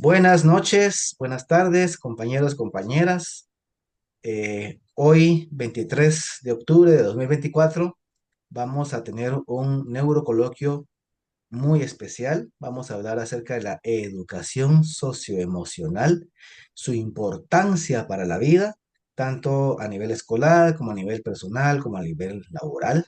Buenas noches, buenas tardes, compañeros, compañeras. Hoy, 23 de octubre de 2024, vamos a tener un neurocoloquio muy especial. Vamos a hablar acerca de la educación socioemocional, su importancia para la vida, tanto a nivel escolar como a nivel personal, como a nivel laboral.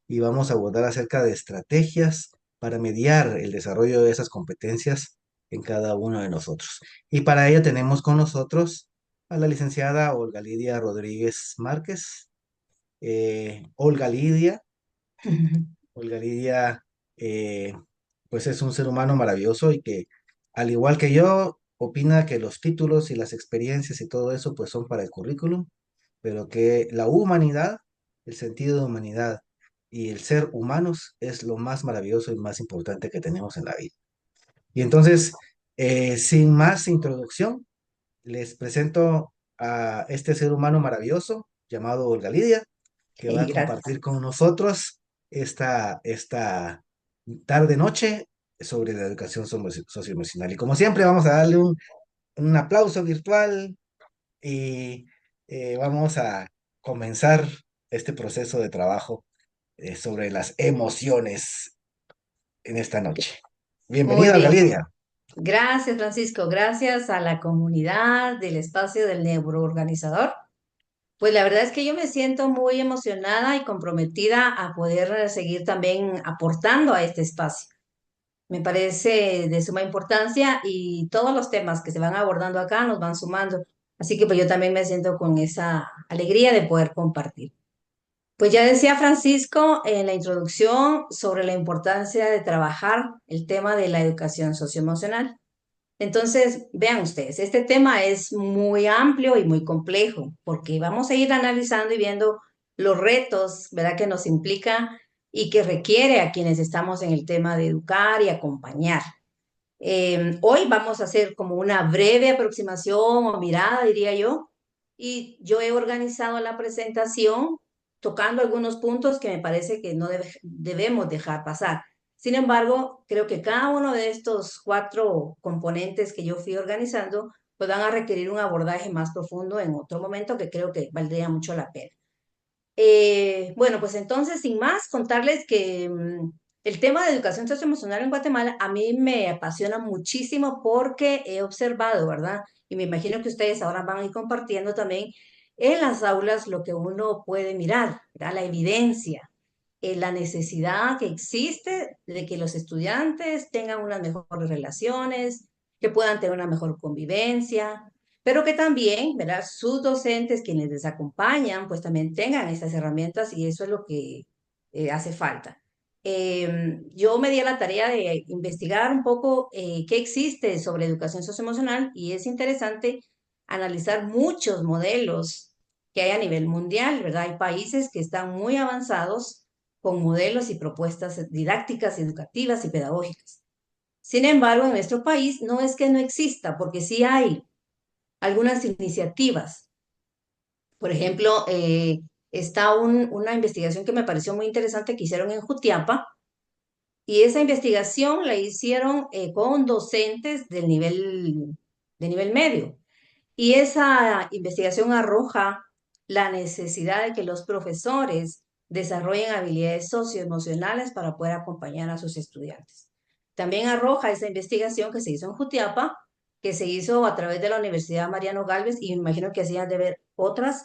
Y vamos a abordar acerca de estrategias para mediar el desarrollo de esas competencias en cada uno de nosotros. Y para ello tenemos con nosotros a la licenciada Olga Lidia Rodríguez Márquez. Olga Lidia, Olga Lidia, eh, pues es un ser humano maravilloso y que, al igual que yo, opina que los títulos y las experiencias y todo eso, pues son para el currículum, pero que la humanidad, el sentido de humanidad y el ser humanos es lo más maravilloso y más importante que tenemos en la vida. Y entonces, sin más introducción, les presento a este ser humano maravilloso llamado Olga Lidia, que va a Gracias. compartir con nosotros esta tarde-noche sobre la educación socioemocional. Y como siempre, vamos a darle un aplauso virtual y vamos a comenzar este proceso de trabajo sobre las emociones en esta noche. Muy Bienvenida, Olga bien. Lidia. Gracias, Francisco. Gracias a la comunidad del espacio del neuroorganizador. Pues la verdad es que yo me siento muy emocionada y comprometida a poder seguir también aportando a este espacio. Me parece de suma importancia y todos los temas que se van abordando acá nos van sumando. Así que pues yo también me siento con esa alegría de poder compartir. Pues ya decía Francisco en la introducción sobre la importancia de trabajar el tema de la educación socioemocional. Entonces, vean ustedes, este tema es muy amplio y muy complejo porque vamos a ir analizando y viendo los retos, ¿verdad?, que nos implica y que requiere a quienes estamos en el tema de educar y acompañar. Hoy vamos a hacer como una breve aproximación o mirada, diría yo, y yo he organizado la presentación tocando algunos puntos que me parece que no debemos dejar pasar. Sin embargo, creo que cada uno de estos cuatro componentes que yo fui organizando pues van a requerir un abordaje más profundo en otro momento que creo que valdría mucho la pena. Bueno, pues entonces, sin más, contarles que el tema de educación socioemocional en Guatemala a mí me apasiona muchísimo porque he observado, ¿verdad? Y me imagino que ustedes ahora van a ir compartiendo también en las aulas lo que uno puede mirar, ¿verdad? La evidencia, la necesidad que existe de que los estudiantes tengan unas mejores relaciones, que puedan tener una mejor convivencia, pero que también, ¿verdad?, sus docentes, quienes les acompañan, pues también tengan estas herramientas y eso es lo que hace falta. Yo me di a la tarea de investigar un poco qué existe sobre educación socioemocional y es interesante analizar muchos modelos que hay a nivel mundial, ¿verdad? Hay países que están muy avanzados con modelos y propuestas didácticas, educativas y pedagógicas. Sin embargo, en nuestro país no es que no exista, porque sí hay algunas iniciativas. Por ejemplo, está una investigación que me pareció muy interesante que hicieron en Jutiapa y esa investigación la hicieron con docentes de nivel medio. Y esa investigación arroja la necesidad de que los profesores desarrollen habilidades socioemocionales para poder acompañar a sus estudiantes. También arroja esa investigación que se hizo en Jutiapa, que se hizo a través de la Universidad Mariano Galvez, y me imagino que hacían de ver otras.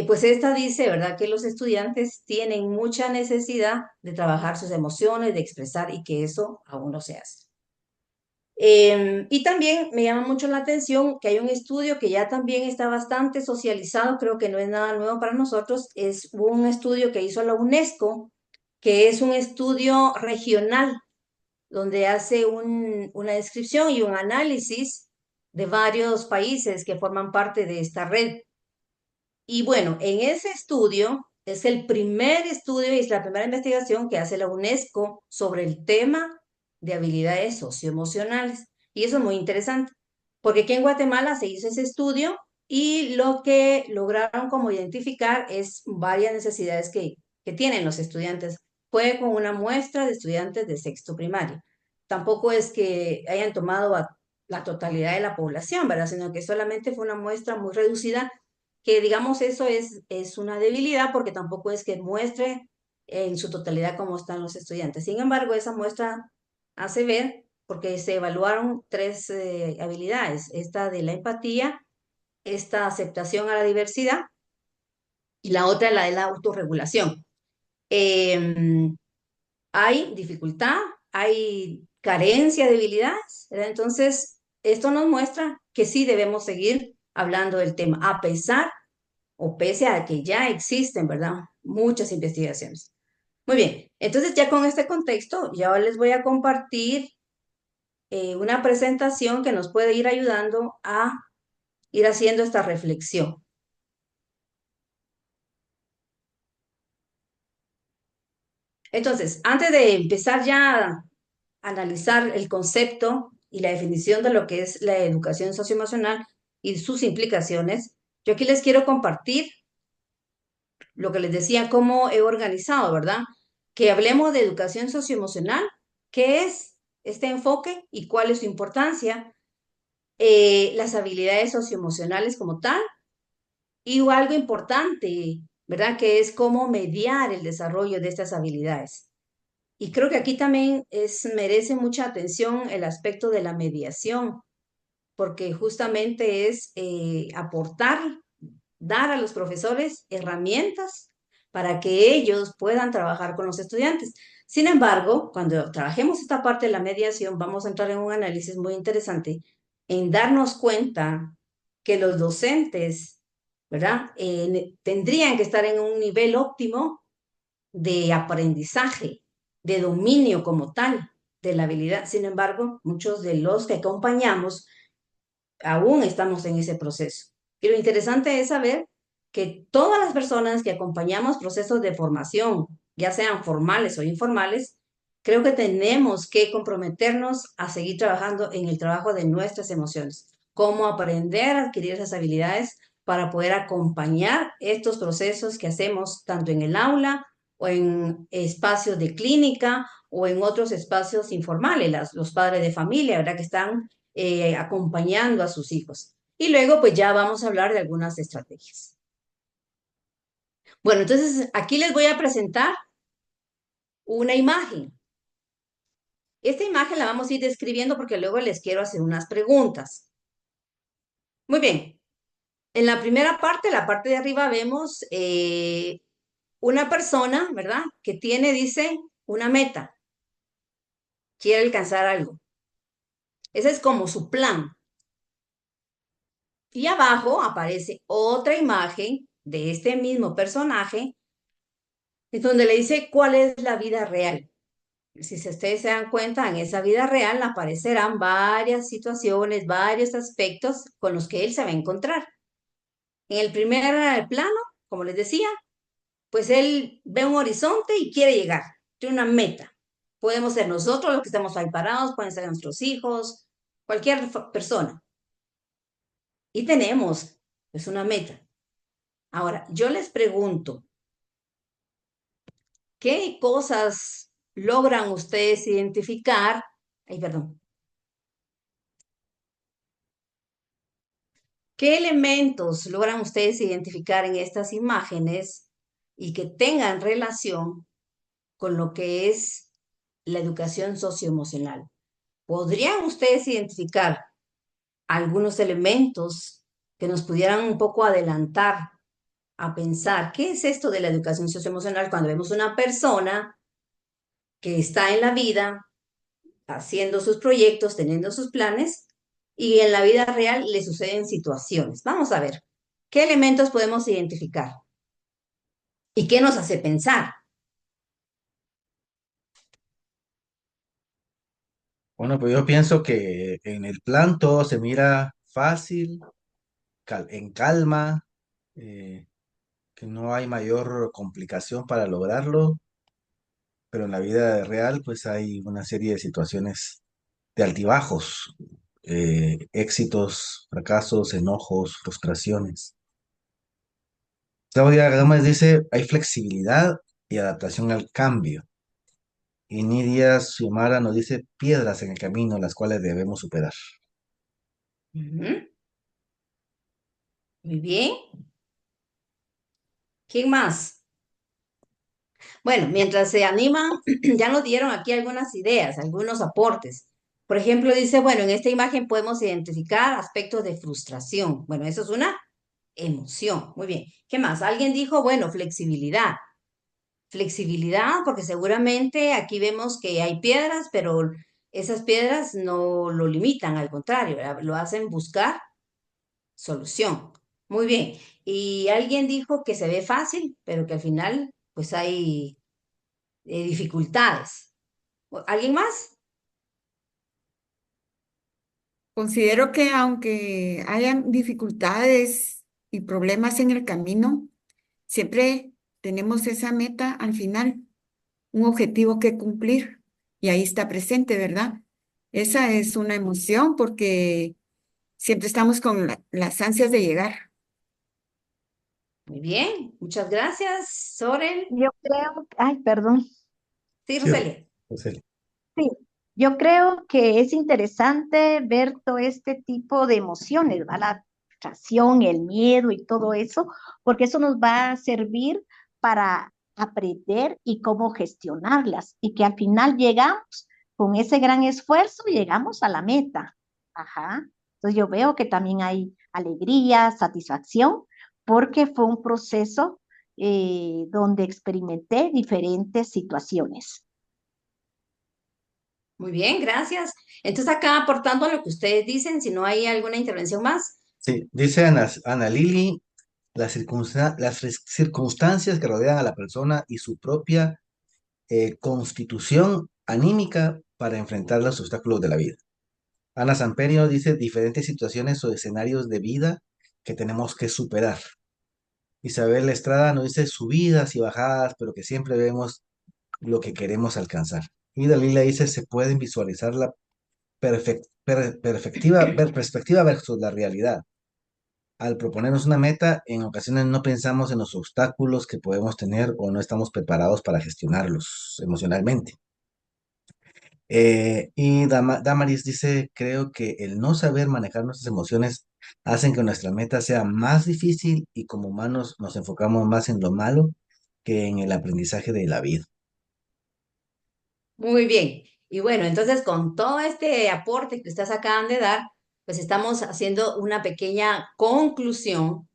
Pues esta dice, ¿verdad?, que los estudiantes tienen mucha necesidad de trabajar sus emociones, de expresar, y que eso aún no se hace. Y también me llama mucho la atención que hay un estudio que ya también está bastante socializado, creo que no es nada nuevo para nosotros, es un estudio que hizo la UNESCO, que es un estudio regional, donde hace una descripción y un análisis de varios países que forman parte de esta red. Y bueno, en ese estudio es el primer estudio y es la primera investigación que hace la UNESCO sobre el tema de habilidades socioemocionales. Y eso es muy interesante, porque aquí en Guatemala se hizo ese estudio y lo que lograron como identificar es varias necesidades que tienen los estudiantes. Fue con una muestra de estudiantes de sexto primario. Tampoco es que hayan tomado la totalidad de la población, ¿verdad? Sino que solamente fue una muestra muy reducida, que digamos eso es una debilidad porque tampoco es que muestre en su totalidad cómo están los estudiantes. Sin embargo, esa muestra hace ver, porque se evaluaron tres habilidades, esta de la empatía, esta aceptación a la diversidad y la otra la de la autorregulación. Em, Hay dificultad, hay carencia, debilidades, ¿verdad? Entonces, esto nos muestra que sí debemos seguir hablando del tema, a pesar o pese a que ya existen, ¿verdad? Muchas investigaciones. Muy bien, entonces ya con este contexto, ya les voy a compartir una presentación que nos puede ir ayudando a ir haciendo esta reflexión. Entonces, antes de empezar ya a analizar el concepto y la definición de lo que es la educación socioemocional y sus implicaciones, yo aquí les quiero compartir lo que les decía, cómo he organizado, ¿verdad? Que hablemos de educación socioemocional, qué es este enfoque y cuál es su importancia, las habilidades socioemocionales como tal, y algo importante, ¿verdad? Que es cómo mediar el desarrollo de estas habilidades. Y creo que aquí también merece mucha atención el aspecto de la mediación, porque justamente es aportar, dar a los profesores herramientas para que ellos puedan trabajar con los estudiantes. Sin embargo, cuando trabajemos esta parte de la mediación, vamos a entrar en un análisis muy interesante en darnos cuenta que los docentes, ¿verdad? Tendrían que estar en un nivel óptimo de aprendizaje, de dominio como tal de la habilidad. Sin embargo, muchos de los que acompañamos aún estamos en ese proceso. Y lo interesante es saber que todas las personas que acompañamos procesos de formación, ya sean formales o informales, creo que tenemos que comprometernos a seguir trabajando en el trabajo de nuestras emociones, cómo aprender a adquirir esas habilidades para poder acompañar estos procesos que hacemos tanto en el aula o en espacios de clínica o en otros espacios informales, los padres de familia, ¿verdad? Que están acompañando a sus hijos. Y luego, pues ya vamos a hablar de algunas estrategias. Bueno, entonces aquí les voy a presentar una imagen. Esta imagen la vamos a ir describiendo porque luego les quiero hacer unas preguntas. Muy bien. En la primera parte, la parte de arriba, vemos una persona, ¿verdad? Que tiene, dice, una meta. Quiere alcanzar algo. Ese es como su plan. Y abajo aparece otra imagen de este mismo personaje, en donde le dice cuál es la vida real. Si ustedes se dan cuenta, en esa vida real aparecerán varias situaciones, varios aspectos con los que él se va a encontrar. En el primer plano, como les decía, pues él ve un horizonte y quiere llegar, tiene una meta. Podemos ser nosotros los que estamos ahí parados, pueden ser nuestros hijos, cualquier persona. Y tenemos, pues, una meta. Ahora, yo les pregunto, ¿qué cosas logran ustedes identificar? Ay, perdón. ¿Qué elementos logran ustedes identificar en estas imágenes y que tengan relación con lo que es la educación socioemocional? ¿Podrían ustedes identificar algunos elementos que nos pudieran un poco adelantar a pensar qué es esto de la educación socioemocional cuando vemos una persona que está en la vida haciendo sus proyectos, teniendo sus planes, y en la vida real le suceden situaciones? Vamos a ver, ¿qué elementos podemos identificar? ¿Y qué nos hace pensar? Bueno, pues yo pienso que en el plan todo se mira fácil, en calma, eh, que no hay mayor complicación para lograrlo, pero en la vida real pues hay una serie de situaciones de altibajos, éxitos, fracasos, enojos, frustraciones. Claudia Gómez dice, hay flexibilidad y adaptación al cambio. Y Nidia Xiomara nos dice, piedras en el camino las cuales debemos superar. Ujú. Muy bien. ¿Quién más? Bueno, mientras se animan, ya nos dieron aquí algunas ideas, algunos aportes. Por ejemplo, dice, bueno, en esta imagen podemos identificar aspectos de frustración. Bueno, eso es una emoción. Muy bien. ¿Qué más? Alguien dijo, bueno, flexibilidad. Flexibilidad, porque seguramente aquí vemos que hay piedras, pero esas piedras no lo limitan, al contrario, ¿verdad? Lo hacen buscar solución. Muy bien. Y alguien dijo que se ve fácil, pero que al final, pues hay dificultades. ¿Alguien más? Considero que aunque hayan dificultades y problemas en el camino, siempre tenemos esa meta al final, un objetivo que cumplir y ahí está presente, ¿verdad? Esa es una emoción porque siempre estamos con las ansias de llegar. Muy bien. Muchas gracias, Sorel. Yo creo, ay, perdón, Sí, Sí, Roselia. José. sí, yo creo que es interesante ver todo este tipo de emociones, ¿va? La frustración, el miedo y todo eso, porque eso nos va a servir para aprender y cómo gestionarlas y que al final llegamos con ese gran esfuerzo, llegamos a la meta. Ajá. Entonces yo veo que también hay alegría, satisfacción, porque fue un proceso donde experimenté diferentes situaciones. Muy bien, gracias. Entonces acá aportando a lo que ustedes dicen, si no hay alguna intervención más. Sí, dice Ana Lili, circunstancias que rodean a la persona y su propia constitución anímica para enfrentar los obstáculos de la vida. Ana Samperio dice diferentes situaciones o escenarios de vida que tenemos que superar. Isabel Estrada nos dice subidas y bajadas, pero que siempre vemos lo que queremos alcanzar. Y Dalila dice se pueden visualizar la perspectiva versus la realidad. Al proponernos una meta, en ocasiones no pensamos en los obstáculos que podemos tener o no estamos preparados para gestionarlos emocionalmente. Y Damaris dice, creo que el no saber manejar nuestras emociones hacen que nuestra meta sea más difícil y como humanos nos enfocamos más en lo malo que en el aprendizaje de la vida. Muy bien. Y bueno, entonces con todo este aporte que ustedes acaban de dar, pues estamos haciendo una pequeña conclusión,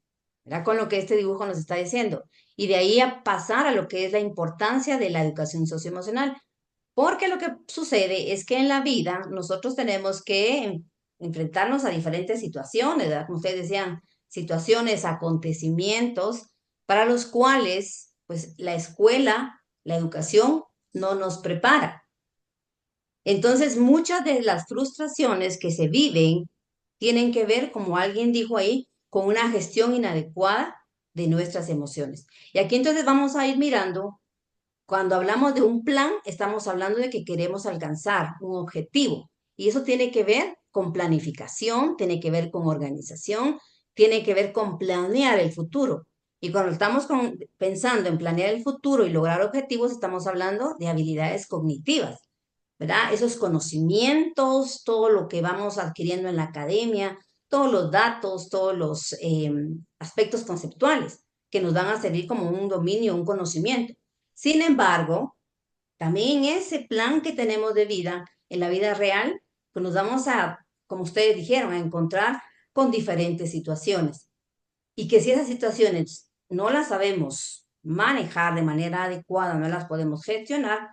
¿verdad? Con lo que este dibujo nos está diciendo. Y de ahí a pasar a lo que es la importancia de la educación socioemocional. Porque lo que sucede es que en la vida nosotros tenemos que enfrentarnos a diferentes situaciones, ¿verdad? Como ustedes decían, situaciones, acontecimientos para los cuales, pues, la escuela, la educación no nos prepara. Entonces, muchas de las frustraciones que se viven tienen que ver, como alguien dijo ahí, con una gestión inadecuada de nuestras emociones. Y aquí entonces vamos a ir mirando cuando hablamos de un plan, estamos hablando de que queremos alcanzar un objetivo y eso tiene que ver con planificación, tiene que ver con organización, tiene que ver con planear el futuro. Y cuando estamos pensando en planear el futuro y lograr objetivos, estamos hablando de habilidades cognitivas, ¿verdad? Esos conocimientos, todo lo que vamos adquiriendo en la academia, todos los datos, todos los aspectos conceptuales que nos van a servir como un dominio, un conocimiento. Sin embargo, también ese plan que tenemos de vida, en la vida real, pues nos vamos a, como ustedes dijeron, a encontrar con diferentes situaciones. Y que si esas situaciones no las sabemos manejar de manera adecuada, no las podemos gestionar,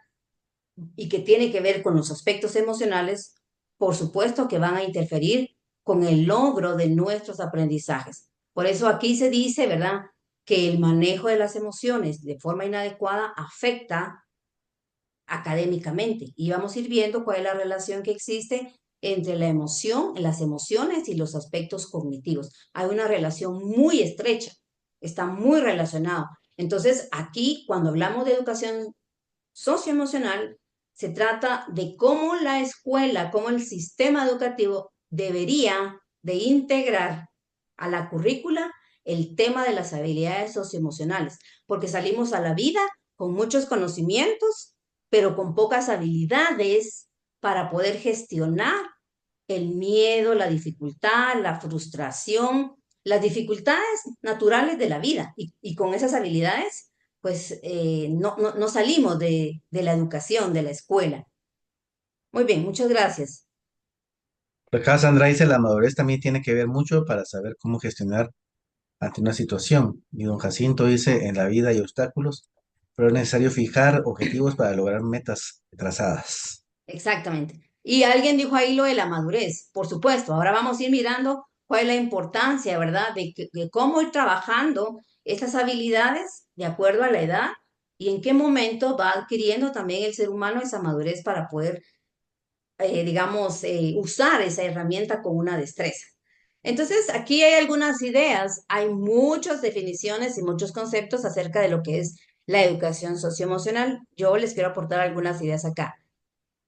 y que tiene que ver con los aspectos emocionales, por supuesto que van a interferir con el logro de nuestros aprendizajes. Por eso aquí se dice, ¿verdad?, que el manejo de las emociones de forma inadecuada afecta académicamente y vamos a ir viendo cuál es la relación que existe entre la emoción, las emociones y los aspectos cognitivos. Hay una relación muy estrecha, está muy relacionado. Entonces, aquí, cuando hablamos de educación socioemocional, se trata de cómo la escuela, cómo el sistema educativo debería de integrar a la currícula el tema de las habilidades socioemocionales, porque salimos a la vida con muchos conocimientos, pero con pocas habilidades para poder gestionar el miedo, la dificultad, la frustración, las dificultades naturales de la vida. Y con esas habilidades, pues no salimos de la educación, de la escuela. Muy bien, muchas gracias. Acá Sandra dice, la madurez también tiene que ver mucho para saber cómo gestionar ante una situación. Y don Jacinto dice, en la vida hay obstáculos, pero es necesario fijar objetivos para lograr metas trazadas. Exactamente. Y alguien dijo ahí lo de la madurez. Por supuesto, ahora vamos a ir mirando cuál es la importancia, ¿verdad? De cómo ir trabajando estas habilidades de acuerdo a la edad y en qué momento va adquiriendo también el ser humano esa madurez para poder, digamos, usar esa herramienta con una destreza. Entonces, aquí hay algunas ideas, hay muchas definiciones y muchos conceptos acerca de lo que es la educación socioemocional. Yo les quiero aportar algunas ideas acá.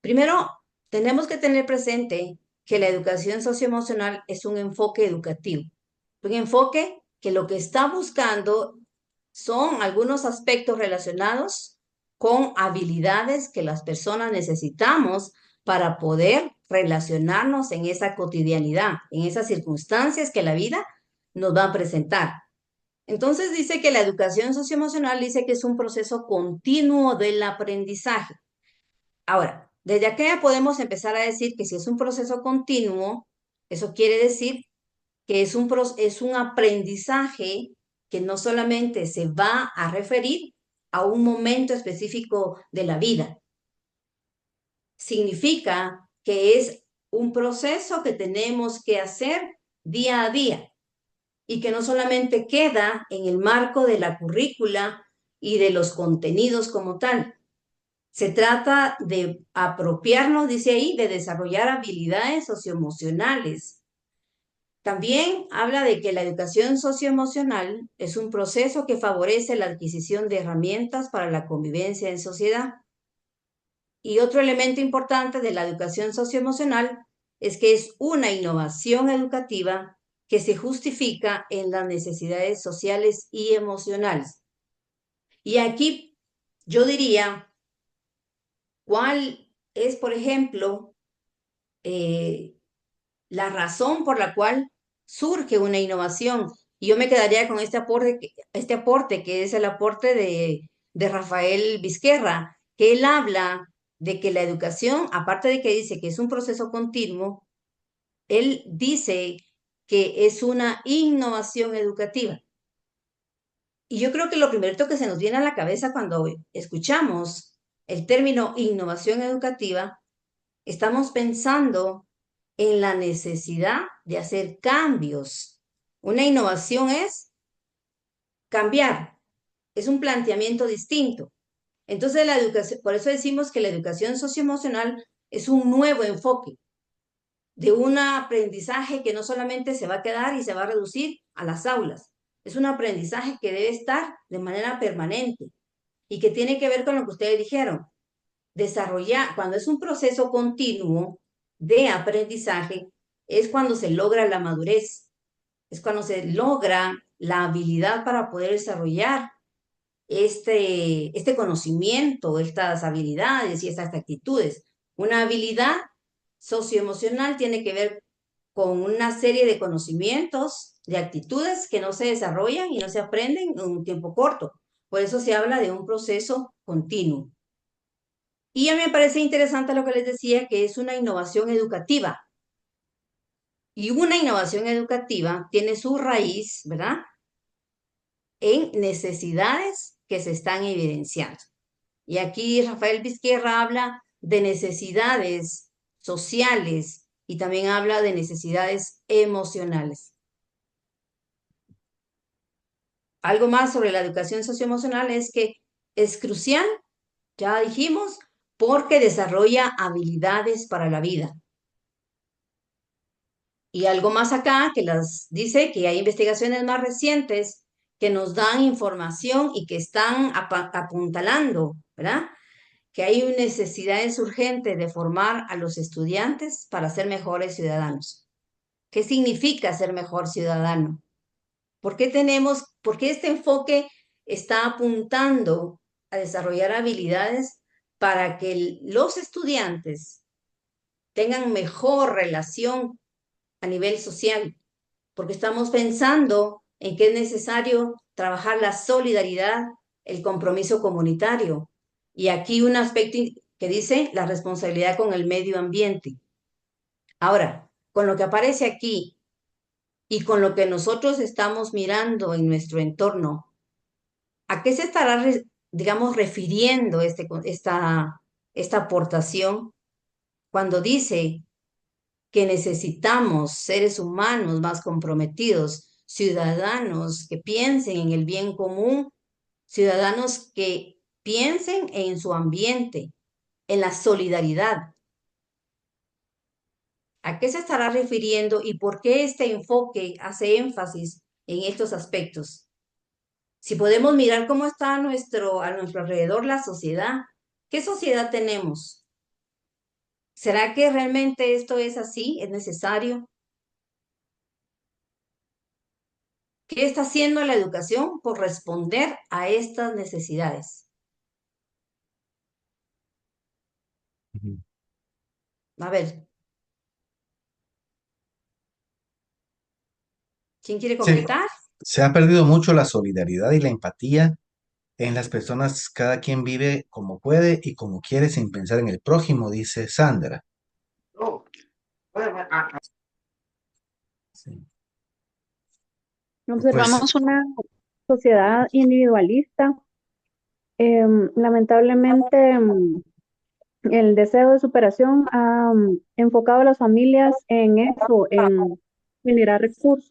Primero, tenemos que tener presente que la educación socioemocional es un enfoque educativo, un enfoque que lo que está buscando son algunos aspectos relacionados con habilidades que las personas necesitamos para poder relacionarnos en esa cotidianidad, en esas circunstancias que la vida nos va a presentar. Entonces dice que la educación socioemocional dice que es un proceso continuo del aprendizaje. Ahora, desde acá ya podemos empezar a decir que si es un proceso continuo, eso quiere decir que es un aprendizaje que no solamente se va a referir a un momento específico de la vida. Significa que es un proceso que tenemos que hacer día a día y que no solamente queda en el marco de la currícula y de los contenidos como tal. Se trata de apropiarnos, dice ahí, de desarrollar habilidades socioemocionales. También habla de que la educación socioemocional es un proceso que favorece la adquisición de herramientas para la convivencia en sociedad. Y otro elemento importante de la educación socioemocional es que es una innovación educativa que se justifica en las necesidades sociales y emocionales. Y aquí yo diría, ¿cuál es, por ejemplo, eh, la razón por la cual surge una innovación? Y yo me quedaría con este aporte que es el aporte de Rafael Vizquerra, que él habla de que la educación, aparte de que dice que es un proceso continuo, él dice que es una innovación educativa. Y yo creo que lo primero que se nos viene a la cabeza cuando escuchamos el término innovación educativa, estamos pensando en la necesidad de hacer cambios. Una innovación es cambiar, es un planteamiento distinto. Entonces, la educación, por eso decimos que la educación socioemocional es un nuevo enfoque de un aprendizaje que no solamente se va a quedar y se va a reducir a las aulas, es un aprendizaje que debe estar de manera permanente y que tiene que ver con lo que ustedes dijeron, desarrollar, cuando es un proceso continuo de aprendizaje, es cuando se logra la madurez, es cuando se logra la habilidad para poder desarrollar este conocimiento, estas habilidades y estas actitudes. Una habilidad socioemocional tiene que ver con una serie de conocimientos, de actitudes que no se desarrollan y no se aprenden en un tiempo corto. Por eso se habla de un proceso continuo. Y a mí me parece interesante lo que les decía, que es una innovación educativa. Y una innovación educativa tiene su raíz, ¿verdad?, en necesidades que se están evidenciando. Y aquí Rafael Vizquerra habla de necesidades sociales y también habla de necesidades emocionales. Algo más sobre la educación socioemocional es que es crucial, ya dijimos, porque desarrolla habilidades para la vida. Y algo más acá que las dice que hay investigaciones más recientes que nos dan información y que están apuntalando, ¿verdad?, que hay necesidades urgentes de formar a los estudiantes para ser mejores ciudadanos. ¿Qué significa ser mejor ciudadano? ¿Por qué este enfoque está apuntando a desarrollar habilidades para que los estudiantes tengan mejor relación a nivel social, porque estamos pensando en que es necesario trabajar la solidaridad, el compromiso comunitario. Y aquí un aspecto que dice la responsabilidad con el medio ambiente. Ahora, con lo que aparece aquí y con lo que nosotros estamos mirando en nuestro entorno, ¿a qué se estará, digamos, refiriendo esta aportación cuando dice que necesitamos seres humanos más comprometidos, ciudadanos que piensen en el bien común, ciudadanos que piensen en su ambiente, en la solidaridad? ¿A qué se estará refiriendo y por qué este enfoque hace énfasis en estos aspectos? Si podemos mirar cómo está a nuestro alrededor la sociedad, ¿qué sociedad tenemos? ¿Será que realmente esto es así? ¿Es necesario? ¿Qué está haciendo la educación por responder a estas necesidades? Ujú. A ver, ¿quién quiere Sí, comentar? se ha perdido mucho la solidaridad y la empatía en las personas. Cada quien vive como puede y como quiere sin pensar en el prójimo, dice Sandra. Sí. Pues Observamos una sociedad individualista. Lamentablemente, el deseo de superación ha enfocado a las familias en eso, en generar recursos.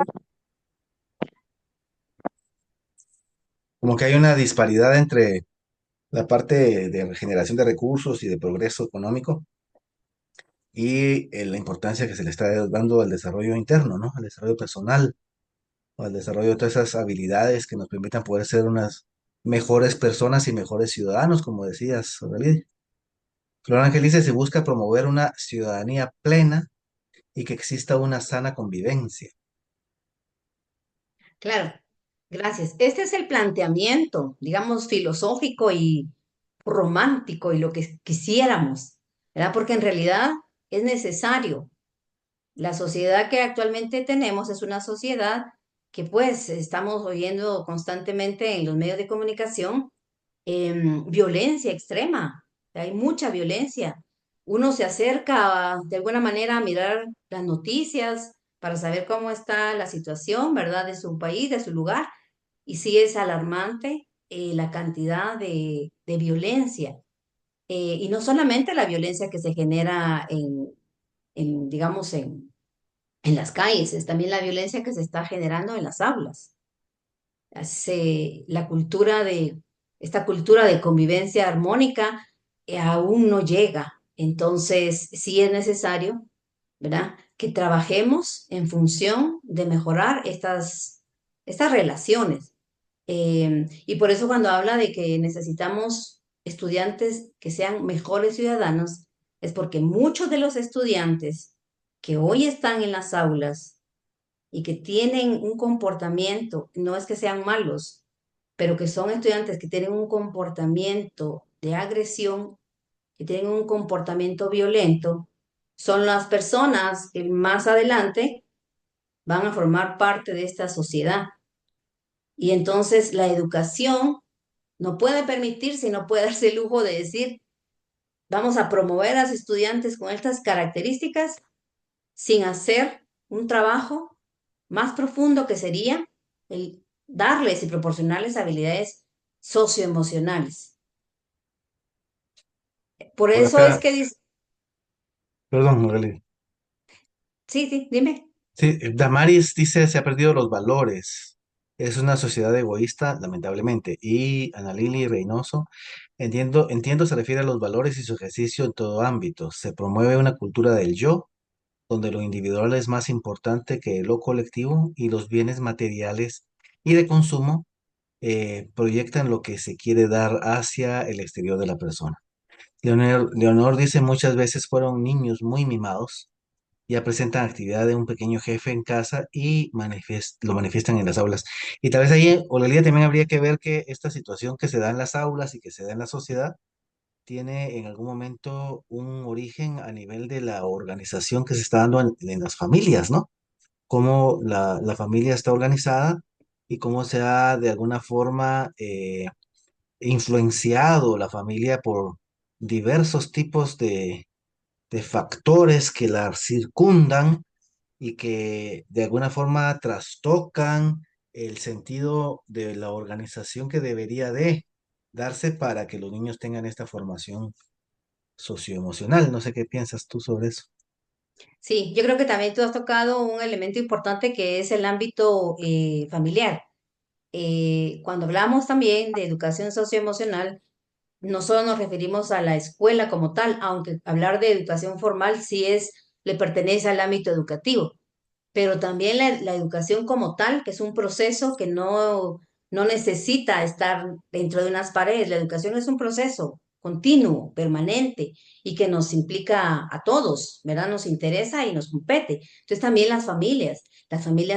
como que hay una disparidad entre la parte de generación de recursos y de progreso económico y la importancia que se le está dando al desarrollo interno, ¿no? Al desarrollo personal o al desarrollo de todas esas habilidades que nos permitan poder ser unas mejores personas y mejores ciudadanos, como decías, Aurelio. Flor Ángel dice, se busca promover una ciudadanía plena y que exista una sana convivencia. Claro, gracias. Este es el planteamiento, digamos, filosófico y romántico y lo que quisiéramos, ¿verdad? Porque en realidad es necesario. La sociedad que actualmente tenemos es una sociedad que pues estamos oyendo constantemente en los medios de comunicación, violencia extrema. Hay mucha violencia. Uno se acerca de alguna manera a mirar las noticias para saber cómo está la situación, ¿verdad? De su país, de su lugar. Y sí es alarmante la cantidad de violencia. Y no solamente la violencia que se genera digamos, en las calles, es también la violencia que se está generando en las aulas. Esta cultura de convivencia armónica aún no llega. Entonces, sí es necesario, ¿verdad? Que trabajemos en función de mejorar estas relaciones. Y por eso cuando habla de que necesitamos estudiantes que sean mejores ciudadanos, es porque muchos de los estudiantes que hoy están en las aulas y que tienen un comportamiento, no es que sean malos, pero que son estudiantes que tienen un comportamiento de agresión, que tienen un comportamiento violento, son las personas que más adelante van a formar parte de esta sociedad. Y entonces la educación no puede permitirse y no puede darse el lujo de decir, vamos a promover a los estudiantes con estas características sin hacer un trabajo más profundo que sería el darles y proporcionarles habilidades socioemocionales. Por Por eso es acá, que dice, perdón, Aurelio. sí, sí, dime. Sí, Damaris dice, se ha perdido los valores. Es una sociedad egoísta, lamentablemente. Y Ana Lili Reynoso, entiendo, se refiere a los valores y su ejercicio en todo ámbito. Se promueve una cultura del yo, donde lo individual es más importante que lo colectivo y los bienes materiales y de consumo proyectan lo que se quiere dar hacia el exterior de la persona. Leonor dice, muchas veces fueron niños muy mimados, ya presentan actividad de un pequeño jefe en casa y lo manifiestan en las aulas. Y tal vez ahí, Olelia, también habría que ver que esta situación que se da en las aulas y que se da en la sociedad tiene en algún momento un origen a nivel de la organización que se está dando en las familias, ¿no? Cómo la familia está organizada y cómo se ha de alguna forma influenciado la familia por diversos tipos de factores que la circundan y que de alguna forma trastocan el sentido de la organización que debería de darse para que los niños tengan esta formación socioemocional. No sé qué piensas tú sobre eso. Sí, yo creo que también tú has tocado un elemento importante que es el ámbito familiar. Cuando hablamos también de educación socioemocional, no solo nos referimos a la escuela como tal, aunque hablar de educación formal sí le pertenece al ámbito educativo, pero también la educación como tal, que es un proceso que no necesita estar dentro de unas paredes. La educación es un proceso continuo, permanente y que nos implica a todos, ¿verdad? Nos interesa y nos compete. Entonces también las familias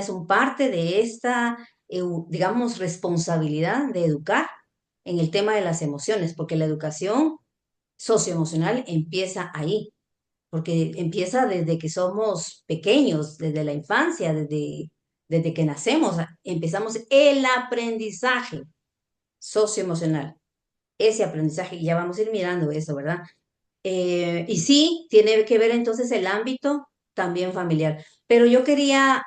son parte de esta, digamos, responsabilidad de educar en el tema de las emociones, porque la educación socioemocional empieza ahí, porque empieza desde que somos pequeños, desde la infancia, desde que nacemos, empezamos el aprendizaje socioemocional, ese aprendizaje, y ya vamos a ir mirando eso, ¿verdad? Y sí, tiene que ver entonces el ámbito también familiar. Pero yo quería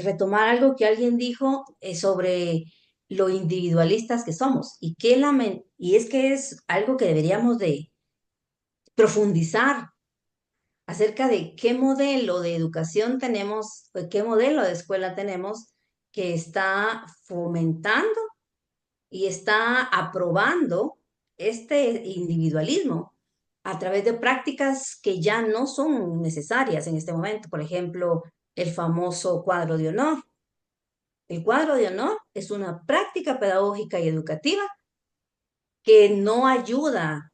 retomar algo que alguien dijo sobre lo individualistas que somos y es que es algo que deberíamos de profundizar acerca de qué modelo de educación tenemos, qué modelo de escuela tenemos que está fomentando y está aprobando este individualismo a través de prácticas que ya no son necesarias en este momento. Por ejemplo, el famoso cuadro de honor. El cuadro de honor es una práctica pedagógica y educativa que no ayuda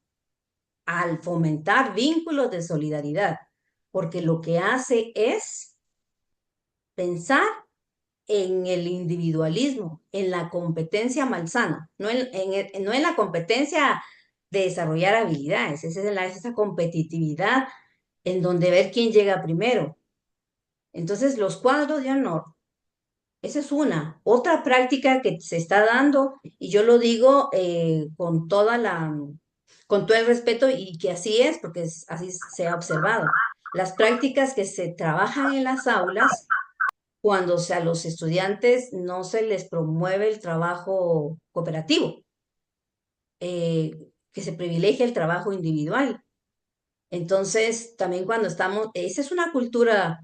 al fomentar vínculos de solidaridad, porque lo que hace es pensar en el individualismo, en la competencia malsana, no en la competencia de desarrollar habilidades, esa competitividad en donde ver quién llega primero. Entonces, los cuadros de honor, esa es una. Otra práctica que se está dando, y yo lo digo con todo el respeto y que así es, porque así se ha observado. Las prácticas que se trabajan en las aulas cuando a los estudiantes no se les promueve el trabajo cooperativo, que se privilegia el trabajo individual. Entonces, también esa es una cultura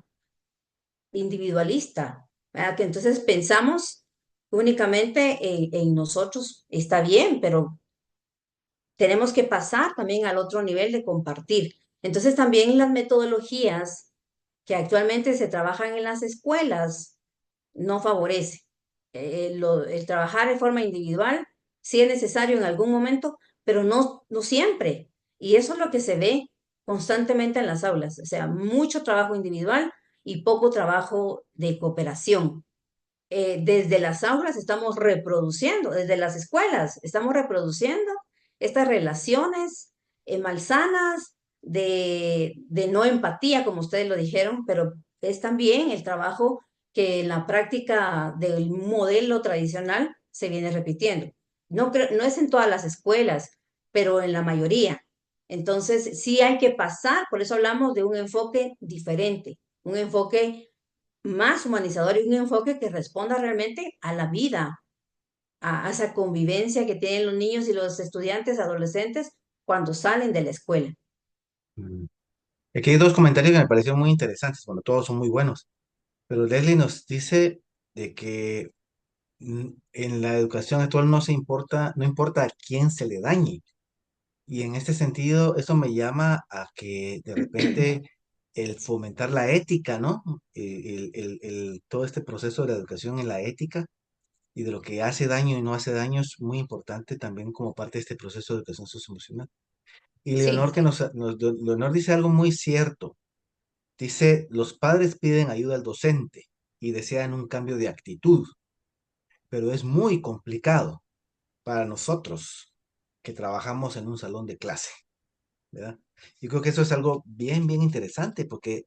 individualista, ¿verdad? Que entonces pensamos únicamente en nosotros, está bien, pero tenemos que pasar también al otro nivel de compartir. Entonces, también las metodologías que actualmente se trabajan en las escuelas no favorece. El trabajar de forma individual sí es necesario en algún momento, pero no siempre. Y eso es lo que se ve constantemente en las aulas, o sea, mucho trabajo individual y poco trabajo de cooperación. Desde las aulas estamos reproduciendo, desde las escuelas estamos reproduciendo estas relaciones malsanas de no empatía, como ustedes lo dijeron, pero es también el trabajo que en la práctica del modelo tradicional se viene repitiendo. No es en todas las escuelas, pero en la mayoría. Entonces, sí hay que pasar, por eso hablamos de un enfoque diferente, un enfoque más humanizador y un enfoque que responda realmente a la vida, a esa convivencia que tienen los niños y los estudiantes, adolescentes, cuando salen de la escuela. Mm. Aquí hay dos comentarios que me parecieron muy interesantes, bueno, todos son muy buenos, pero Leslie nos dice de que en la educación actual no importa a quién se le dañe. Y en este sentido, eso me llama a que de repente el fomentar la ética, ¿no? Todo este proceso de la educación en la ética y de lo que hace daño y no hace daño es muy importante también como parte de este proceso de educación socioemocional. Y Leonor, Sí, Leonor dice algo muy cierto. Dice, los padres piden ayuda al docente y desean un cambio de actitud, pero es muy complicado para nosotros que trabajamos en un salón de clase. ¿verdad? Yo creo que eso es algo bien, bien interesante porque,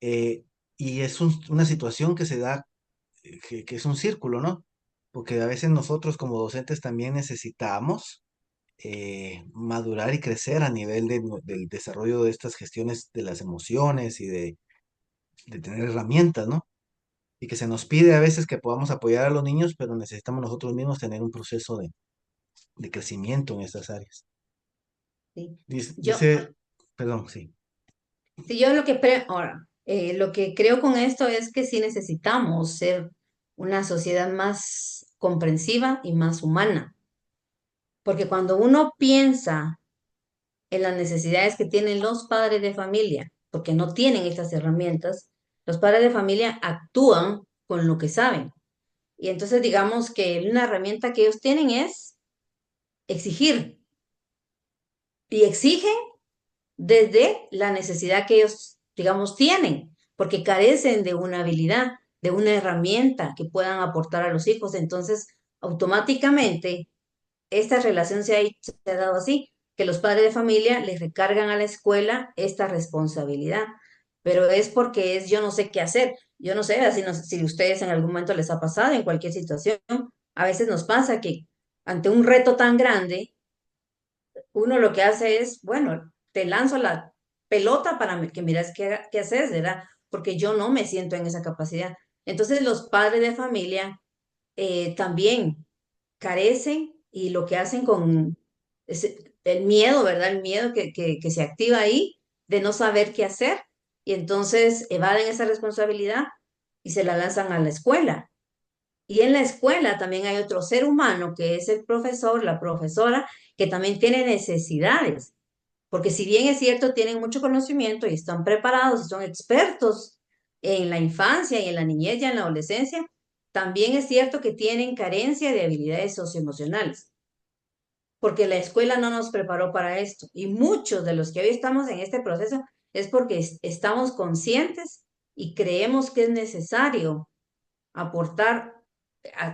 eh, y es una situación que se da, que es un círculo, ¿no? Porque a veces nosotros como docentes también necesitamos madurar y crecer a nivel del desarrollo de estas gestiones de las emociones y de tener herramientas, ¿no? Y que se nos pide a veces que podamos apoyar a los niños, pero necesitamos nosotros mismos tener un proceso de crecimiento en estas áreas. ¿sí? Yo, Dice, perdón, sí. sí, yo ahora, lo que creo con esto es que sí necesitamos ser una sociedad más comprensiva y más humana, porque cuando uno piensa en las necesidades que tienen los padres de familia, porque no tienen estas herramientas, los padres de familia actúan con lo que saben. Y entonces digamos que una herramienta que ellos tienen es exigir y exigen desde la necesidad que ellos, digamos, tienen, porque carecen de una habilidad, de una herramienta que puedan aportar a los hijos. Entonces, automáticamente, esta relación se ha dado así, que los padres de familia les recargan a la escuela esta responsabilidad, pero es porque es yo no sé qué hacer. Yo no sé así no sé si a ustedes en algún momento les ha pasado en cualquier situación. A veces nos pasa que ante un reto tan grande, uno lo que hace es, bueno, te lanzo la pelota para que miras qué haces, ¿verdad? Porque yo no me siento en esa capacidad. Entonces los padres de familia también carecen y lo que hacen con el miedo, ¿verdad? El miedo que se activa ahí de no saber qué hacer y entonces evaden esa responsabilidad y se la lanzan a la escuela. Y en la escuela también hay otro ser humano que es el profesor, la profesora, que también tiene necesidades, porque si bien es cierto, tienen mucho conocimiento y están preparados y son expertos en la infancia y en la niñez y en la adolescencia, también es cierto que tienen carencia de habilidades socioemocionales, porque la escuela no nos preparó para esto. Y muchos de los que hoy estamos en este proceso es porque estamos conscientes y creemos que es necesario aportar,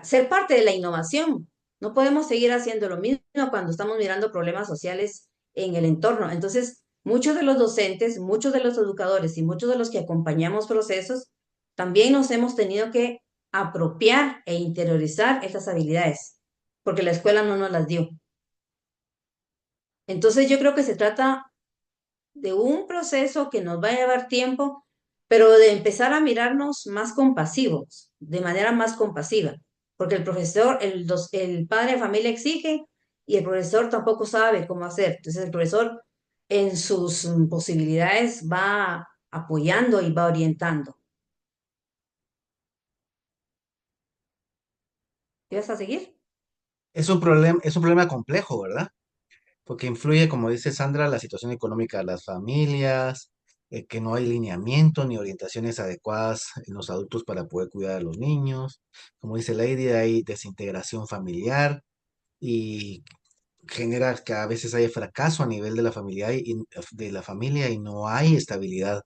ser parte de la innovación. No podemos seguir haciendo lo mismo cuando estamos mirando problemas sociales en el entorno. Entonces, muchos de los docentes, muchos de los educadores y muchos de los que acompañamos procesos, también nos hemos tenido que apropiar e interiorizar estas habilidades, porque la escuela no nos las dio. Entonces, yo creo que se trata de un proceso que nos va a llevar tiempo, pero de empezar a mirarnos más compasivos, de manera más compasiva, porque el profesor, el padre de familia exige y el profesor tampoco sabe cómo hacer. Entonces el profesor en sus posibilidades va apoyando y va orientando. ¿Qué vas a seguir? Es un problema complejo, ¿verdad? Porque influye, como dice Sandra, la situación económica de las familias, que no hay lineamiento ni orientaciones adecuadas en los adultos para poder cuidar a los niños. Como dice Lady, hay desintegración familiar y genera que a veces hay fracaso a nivel de la familia de la familia y no hay estabilidad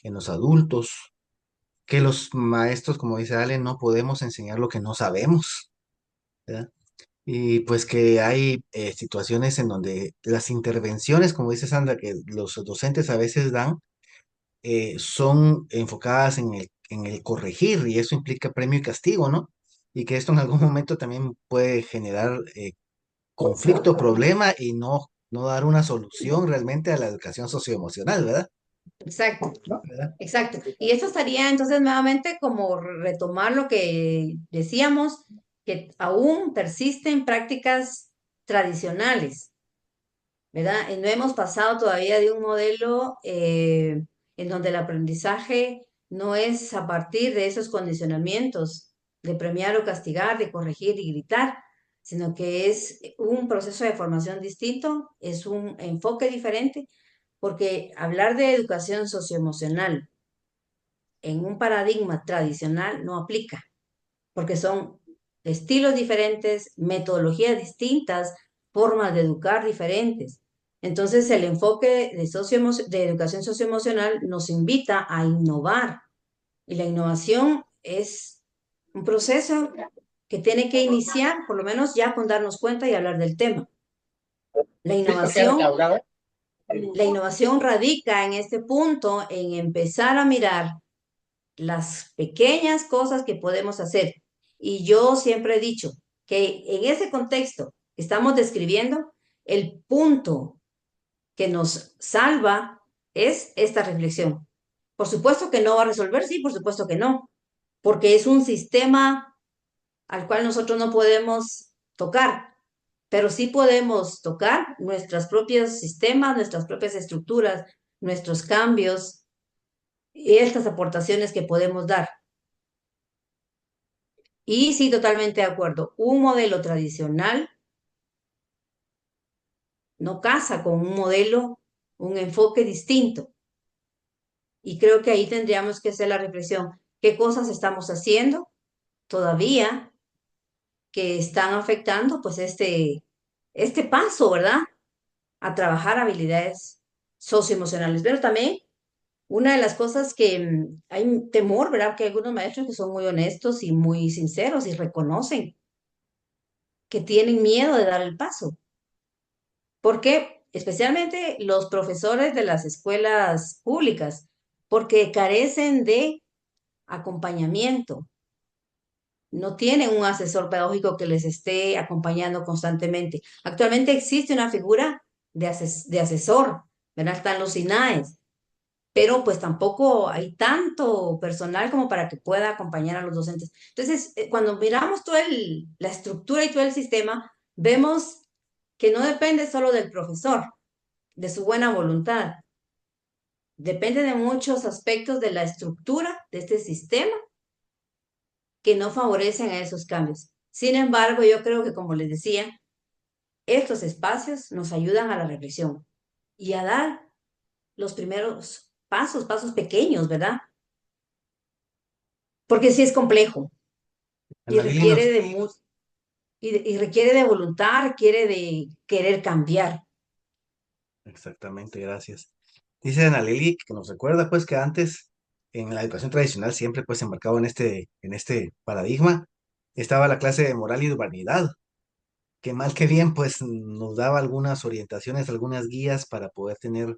en los adultos. Que los maestros, como dice Ale, no podemos enseñar lo que no sabemos, ¿verdad? Y pues que hay situaciones en donde las intervenciones, como dice Sandra, que los docentes a veces dan, son enfocadas en el corregir y eso implica premio y castigo, ¿no? Y que esto en algún momento también puede generar conflicto, problema y no dar una solución realmente a la educación socioemocional, ¿verdad? Exacto, ¿Verdad? exacto. Y esto estaría entonces nuevamente como retomar lo que decíamos, que aún persisten prácticas tradicionales, ¿verdad? Y no hemos pasado todavía de un modelo en donde el aprendizaje no es a partir de esos condicionamientos de premiar o castigar, de corregir y gritar, sino que es un proceso de formación distinto, es un enfoque diferente, porque hablar de educación socioemocional en un paradigma tradicional no aplica, porque son estilos diferentes, metodologías distintas, formas de educar diferentes. Entonces, el enfoque de educación socioemocional nos invita a innovar y la innovación es un proceso que tiene que iniciar, por lo menos ya con darnos cuenta y hablar del tema. La innovación La innovación radica en este punto, en empezar a mirar las pequeñas cosas que podemos hacer. Y yo siempre he dicho que en ese contexto que estamos describiendo, el punto que nos salva es esta reflexión. Por supuesto que no va a resolver, sí, por supuesto que no, porque es un sistema al cual nosotros no podemos tocar, pero sí podemos tocar nuestros propios sistemas, nuestras propias estructuras, nuestros cambios y estas aportaciones que podemos dar. Y sí, totalmente de acuerdo, un modelo tradicional no casa con un modelo, un enfoque distinto. Y creo que ahí tendríamos que hacer la reflexión, ¿qué cosas estamos haciendo todavía que están afectando pues este paso, ¿verdad? A trabajar habilidades socioemocionales. Pero también una de las cosas que hay un temor, ¿verdad? Que hay algunos maestros que son muy honestos y muy sinceros y reconocen que tienen miedo de dar el paso. Porque especialmente los profesores de las escuelas públicas, porque carecen de acompañamiento, no tienen un asesor pedagógico que les esté acompañando constantemente. Actualmente existe una figura de asesor, ¿verdad? Están los INAES, pero pues tampoco hay tanto personal como para que pueda acompañar a los docentes. Entonces, cuando miramos toda la estructura y todo el sistema, vemos que no depende solo del profesor, de su buena voluntad, depende de muchos aspectos de la estructura de este sistema que no favorecen a esos cambios. Sin embargo, yo creo que, como les decía, estos espacios nos ayudan a la reflexión y a dar los primeros pasos, pasos pequeños, ¿verdad? Porque sí es complejo y Ana Lili requiere nos, y requiere de voluntad, requiere de querer cambiar. exactamente, gracias. Dice Ana Lili que nos recuerda pues que antes en la educación tradicional siempre pues enmarcado en este paradigma estaba la clase de moral y de humanidad, que mal que bien pues nos daba algunas orientaciones, algunas guías para poder tener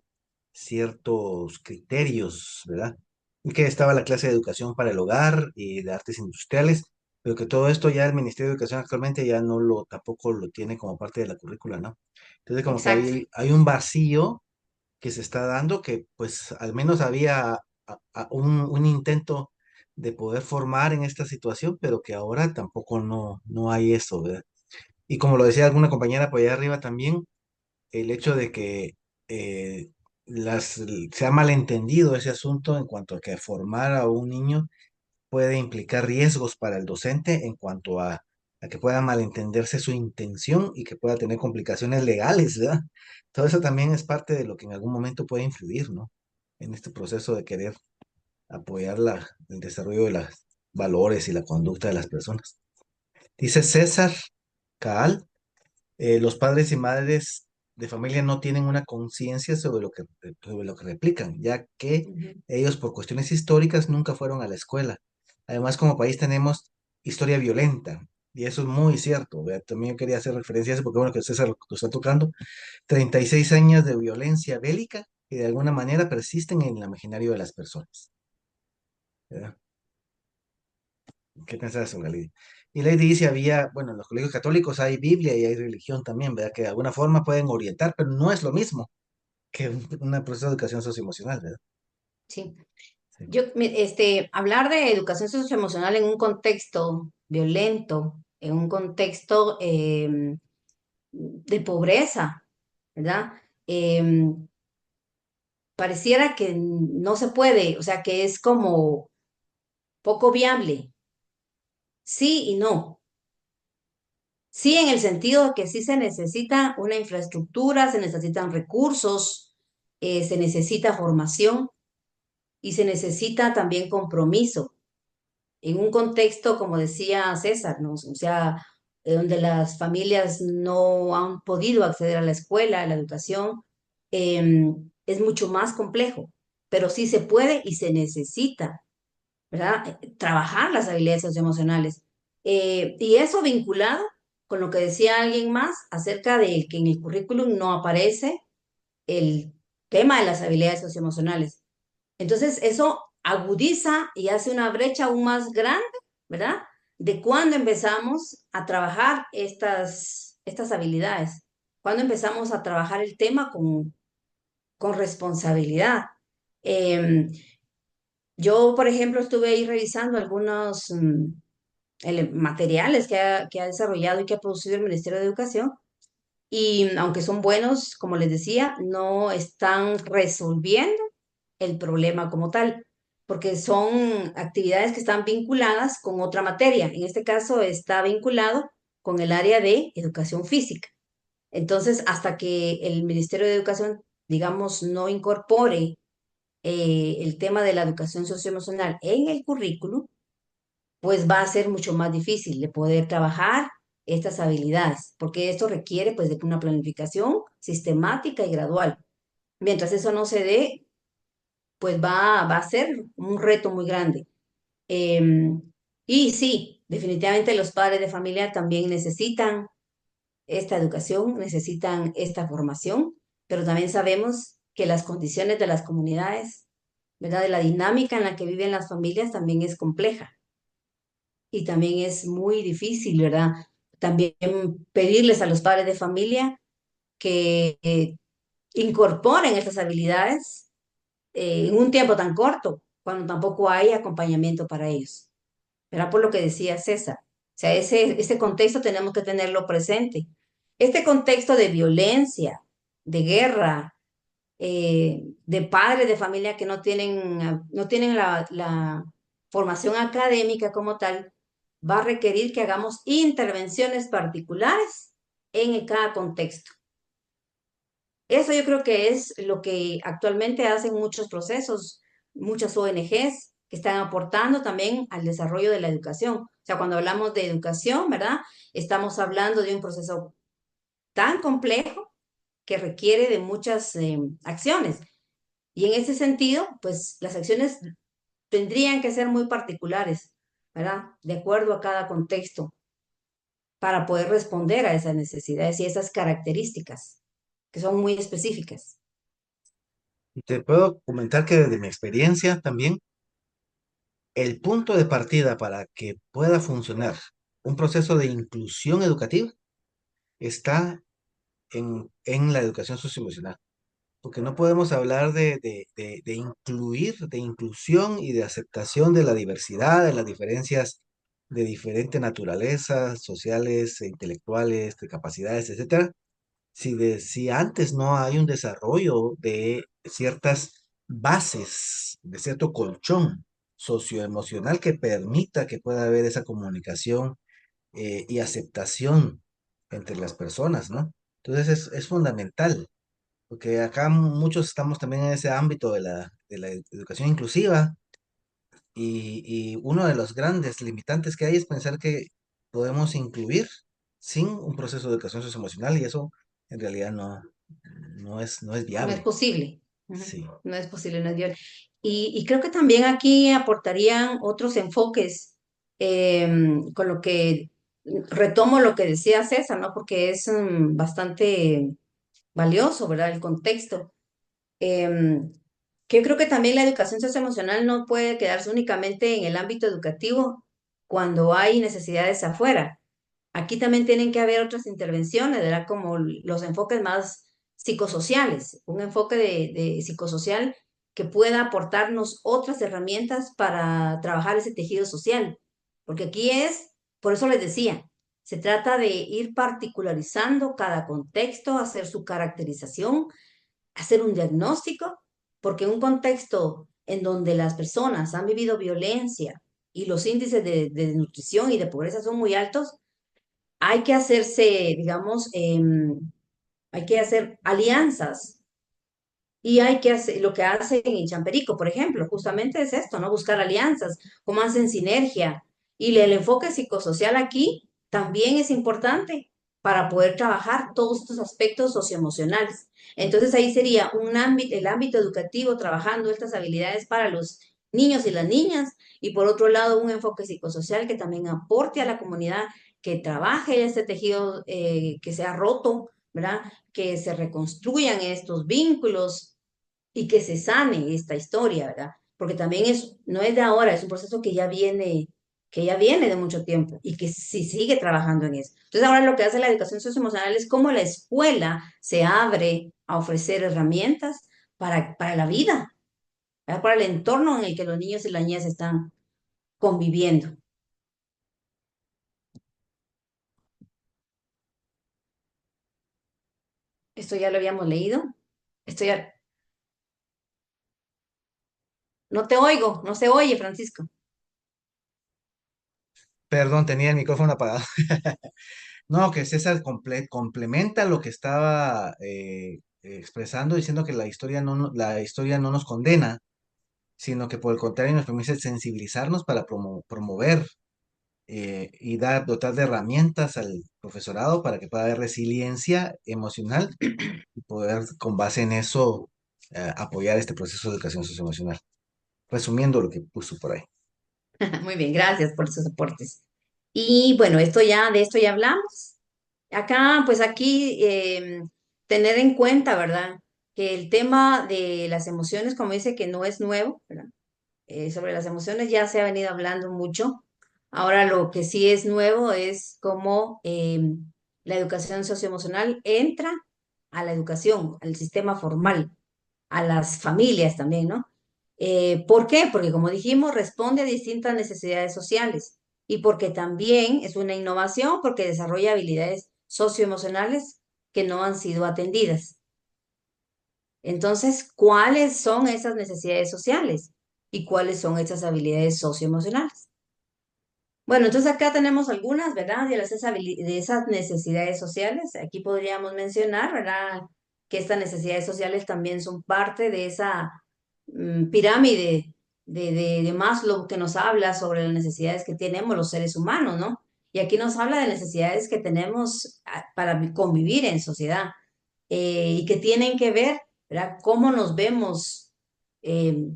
ciertos criterios, ¿verdad? Y que estaba la clase de educación para el hogar y de artes industriales, pero que todo esto ya el Ministerio de Educación actualmente ya no lo, tampoco lo tiene como parte de la currícula, ¿no? Entonces como que Exacto. hay un vacío que se está dando que pues al menos había un intento de poder formar en esta situación, pero que ahora tampoco no hay eso, ¿verdad? Y como lo decía alguna compañera por allá arriba también, el hecho de que eh, se ha malentendido ese asunto en cuanto a que formar a un niño puede implicar riesgos para el docente en cuanto a que pueda malentenderse su intención y que pueda tener complicaciones legales, ¿verdad? Todo eso también es parte de lo que en algún momento puede influir, ¿no? En este proceso de querer apoyar el desarrollo de los valores y la conducta de las personas. Dice César Caal, los padres y madres de familia no tienen una conciencia sobre lo que replican, ya que Ujú. ellos por cuestiones históricas nunca fueron a la escuela. Además, como país tenemos historia violenta, y eso es muy cierto. ¿Verdad? También yo quería hacer referencia a eso, porque bueno, que César lo está tocando. 36 años de violencia bélica que de alguna manera persisten en el imaginario de las personas. ¿Verdad? ¿Qué piensas de eso, Galí? Y Lady dice, había, bueno, en los colegios católicos hay Biblia y hay religión también, ¿verdad? Que de alguna forma pueden orientar, pero no es lo mismo que una proceso de educación socioemocional, ¿verdad? Sí. Sí. Hablar de educación socioemocional en un contexto violento, en un contexto de pobreza, ¿verdad? Pareciera que no se puede, o sea, que es como poco viable. Sí y no. Sí, en el sentido de que sí se necesita una infraestructura, se necesitan recursos, se necesita formación y se necesita también compromiso. En un contexto, como decía César, ¿no? O sea, donde las familias no han podido acceder a la escuela, a la educación, es mucho más complejo, pero sí se puede y se necesita, ¿verdad? Trabajar las habilidades socioemocionales. Y eso vinculado con lo que decía alguien más acerca de que en el currículum no aparece el tema de las habilidades socioemocionales. Entonces, eso agudiza y hace una brecha aún más grande, ¿verdad? De cuando empezamos a trabajar estas habilidades, cuando empezamos a trabajar el tema con responsabilidad. Em, yo, por ejemplo, estuve ahí revisando algunos materiales que ha desarrollado y que ha producido el Ministerio de Educación y aunque son buenos, como les decía, no están resolviendo el problema como tal, porque son actividades que están vinculadas con otra materia. En este caso está vinculado con el área de educación física. Entonces, hasta que el Ministerio de Educación, digamos, no incorpore el tema de la educación socioemocional en el currículo, pues va a ser mucho más difícil de poder trabajar estas habilidades, porque esto requiere pues de una planificación sistemática y gradual. Mientras eso no se dé, pues va a ser un reto muy grande. Em, y sí, definitivamente los padres de familia también necesitan esta educación, necesitan esta formación, pero también sabemos que las condiciones de las comunidades, ¿verdad? De la dinámica en la que viven las familias también es compleja y también es muy difícil, ¿verdad? También pedirles a los padres de familia que incorporen estas habilidades en un tiempo tan corto, cuando tampoco hay acompañamiento para ellos. ¿Verdad? Por lo que decía César. O sea, ese contexto tenemos que tenerlo presente. Este contexto de violencia, de guerra, de padres de familia que no tienen la formación académica como tal, va a requerir que hagamos intervenciones particulares en cada contexto. Eso yo creo que es lo que actualmente hacen muchos procesos, muchas ONGs que están aportando también al desarrollo de la educación. O sea, cuando hablamos de educación, ¿verdad? Estamos hablando de un proceso tan complejo que requiere de muchas acciones. Y en ese sentido, pues las acciones tendrían que ser muy particulares, ¿verdad? De acuerdo a cada contexto, para poder responder a esas necesidades y esas características que son muy específicas. Y te puedo comentar que desde mi experiencia también, el punto de partida para que pueda funcionar un proceso de inclusión educativa está en la educación socioemocional. Porque no podemos hablar de incluir, de inclusión y de aceptación de la diversidad, de las diferencias de diferente naturaleza, sociales, e intelectuales, de capacidades, etcétera, si antes no hay un desarrollo de ciertas bases, de cierto colchón socioemocional que permita que pueda haber esa comunicación y aceptación entre las personas, ¿no? Entonces es fundamental, porque acá muchos estamos también en ese ámbito de la educación inclusiva y uno de los grandes limitantes que hay es pensar que podemos incluir sin un proceso de educación socioemocional y eso en realidad no es No es viable. posible. Ujú. Sí. No es posible, no es viable. Y creo que también aquí aportarían otros enfoques con lo que retomo lo que decía César, ¿no? Porque es bastante valioso, ¿verdad? El contexto. Em, que yo creo que también la educación socioemocional no puede quedarse únicamente en el ámbito educativo cuando hay necesidades afuera. Aquí también tienen que haber otras intervenciones, ¿verdad? Como los enfoques más psicosociales, un enfoque de psicosocial que pueda aportarnos otras herramientas para trabajar ese tejido social. Porque aquí por eso les decía, se trata de ir particularizando cada contexto, hacer su caracterización, hacer un diagnóstico, porque un contexto en donde las personas han vivido violencia y los índices de nutrición y de pobreza son muy altos, hay que hacerse, digamos, hay que hacer alianzas y hay que hacer lo que hacen en Champerico, por ejemplo, justamente es esto, ¿no? Buscar alianzas, cómo hacen sinergia. Y el enfoque psicosocial aquí también es importante para poder trabajar todos estos aspectos socioemocionales. Entonces ahí sería un ámbito, el ámbito educativo trabajando estas habilidades para los niños y las niñas y por otro lado un enfoque psicosocial que también aporte a la comunidad, que trabaje este tejido que se ha roto, ¿verdad? Que se reconstruyan estos vínculos y que se sane esta historia, ¿verdad? Porque también no es de ahora, es un proceso que ya viene de mucho tiempo y que sí sigue trabajando en eso. Entonces ahora lo que hace la educación socioemocional es cómo la escuela se abre a ofrecer herramientas para la vida, ¿verdad? Para el entorno en el que los niños y las niñas están conviviendo. Esto ya lo habíamos leído. Esto ya... No te oigo, no se oye, Francisco. Perdón, tenía el micrófono apagado. No, que César complementa lo que estaba expresando, diciendo que la historia no nos condena, sino que por el contrario nos permite sensibilizarnos para promover y dotar de herramientas al profesorado para que pueda haber resiliencia emocional y poder, con base en eso, apoyar este proceso de educación socioemocional. Resumiendo lo que puso por ahí. Muy bien, gracias por sus aportes. Y bueno, de esto ya hablamos. Acá, pues aquí, tener en cuenta, ¿verdad? Que el tema de las emociones, como dice, que no es nuevo, ¿verdad? Sobre las emociones ya se ha venido hablando mucho. Ahora lo que sí es nuevo es cómo la educación socioemocional entra a la educación, al sistema formal, a las familias también, ¿no? ¿Por qué? Porque como dijimos, responde a distintas necesidades sociales y porque también es una innovación porque desarrolla habilidades socioemocionales que no han sido atendidas. Entonces, ¿cuáles son esas necesidades sociales y cuáles son esas habilidades socioemocionales? Bueno, entonces acá tenemos algunas, ¿verdad? De esas necesidades sociales. Aquí podríamos mencionar, ¿verdad? Que estas necesidades sociales también son parte de esa pirámide de Maslow que nos habla sobre las necesidades que tenemos los seres humanos, ¿no? Y aquí nos habla de necesidades que tenemos para convivir en sociedad y que tienen que ver, ¿verdad? Cómo nos vemos eh,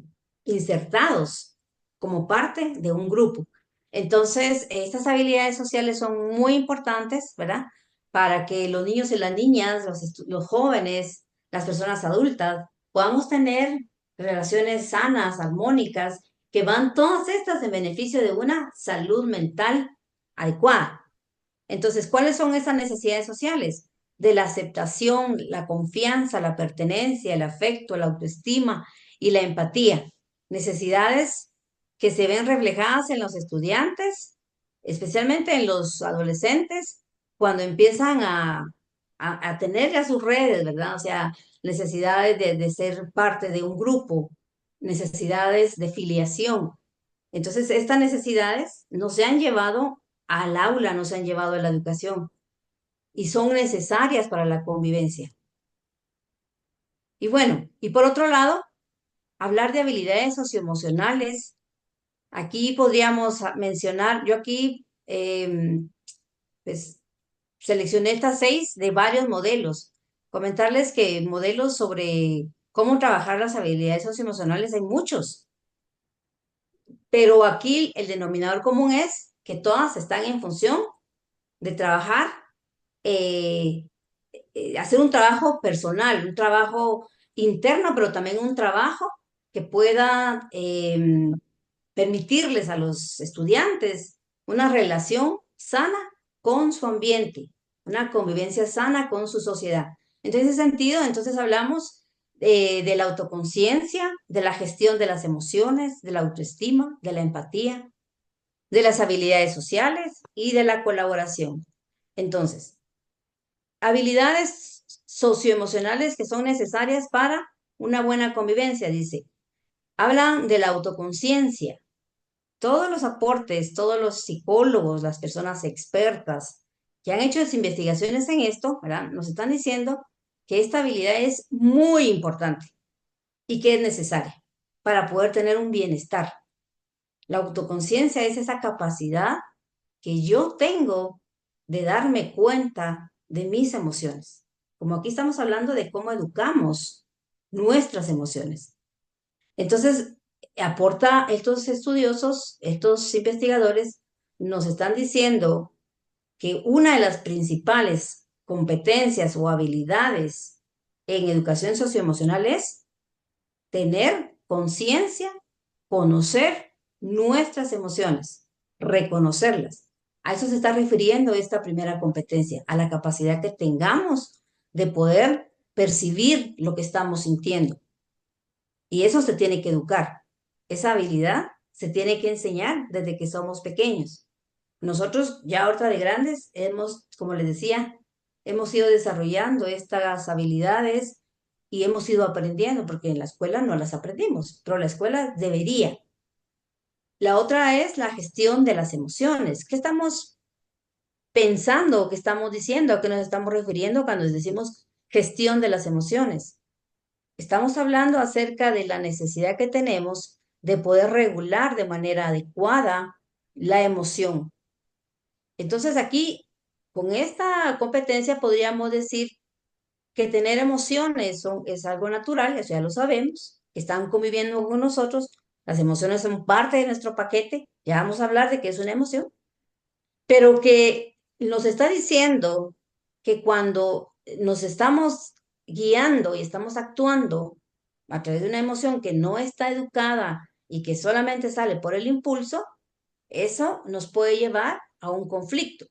insertados como parte de un grupo. Entonces, estas habilidades sociales son muy importantes, ¿verdad? Para que los niños y las niñas, los jóvenes, las personas adultas, podamos tener relaciones sanas, armónicas, que van todas estas en beneficio de una salud mental adecuada. Entonces, ¿cuáles son esas necesidades sociales? De la aceptación, la confianza, la pertenencia, el afecto, la autoestima y la empatía. Necesidades que se ven reflejadas en los estudiantes, especialmente en los adolescentes, cuando empiezan a tener ya sus redes, ¿verdad? O sea, necesidades de ser parte de un grupo, necesidades de filiación. Entonces, estas necesidades no se han llevado al aula, no se han llevado a la educación y son necesarias para la convivencia. Y bueno, y por otro lado, hablar de habilidades socioemocionales. Aquí podríamos mencionar, yo aquí pues seleccioné estas 6 de varios modelos. Comentarles que modelos sobre cómo trabajar las habilidades socioemocionales hay muchos, pero aquí el denominador común es que todas están en función de trabajar, eh, hacer un trabajo personal, un trabajo interno, pero también un trabajo que pueda permitirles a los estudiantes una relación sana con su ambiente, una convivencia sana con su sociedad. En ese sentido, entonces hablamos de la autoconciencia, de la gestión de las emociones, de la autoestima, de la empatía, de las habilidades sociales y de la colaboración. Entonces, habilidades socioemocionales que son necesarias para una buena convivencia, dice. Hablan de la autoconciencia. Todos los aportes, todos los psicólogos, las personas expertas que han hecho las investigaciones en esto, ¿verdad? Nos están diciendo que esta habilidad es muy importante y que es necesaria para poder tener un bienestar. La autoconciencia es esa capacidad que yo tengo de darme cuenta de mis emociones. Como aquí estamos hablando de cómo educamos nuestras emociones. Entonces, aporta estos estudiosos, estos investigadores, nos están diciendo que una de las principales competencias o habilidades en educación socioemocional es tener conciencia, conocer nuestras emociones, reconocerlas. A eso se está refiriendo esta primera competencia, a la capacidad que tengamos de poder percibir lo que estamos sintiendo. Y eso se tiene que educar. Esa habilidad se tiene que enseñar desde que somos pequeños. Nosotros ya ahorita de grandes hemos, como les decía, hemos ido desarrollando estas habilidades y hemos ido aprendiendo, porque en la escuela no las aprendimos, pero la escuela debería. La otra es la gestión de las emociones. ¿Qué estamos pensando, qué estamos diciendo, a qué nos estamos refiriendo cuando decimos gestión de las emociones? Estamos hablando acerca de la necesidad que tenemos de poder regular de manera adecuada la emoción. Entonces aquí, con esta competencia, podríamos decir que tener emociones es algo natural, eso ya lo sabemos, están conviviendo con nosotros, las emociones son parte de nuestro paquete, ya vamos a hablar de qué es una emoción, pero que nos está diciendo que cuando nos estamos guiando y estamos actuando a través de una emoción que no está educada y que solamente sale por el impulso, eso nos puede llevar a un conflicto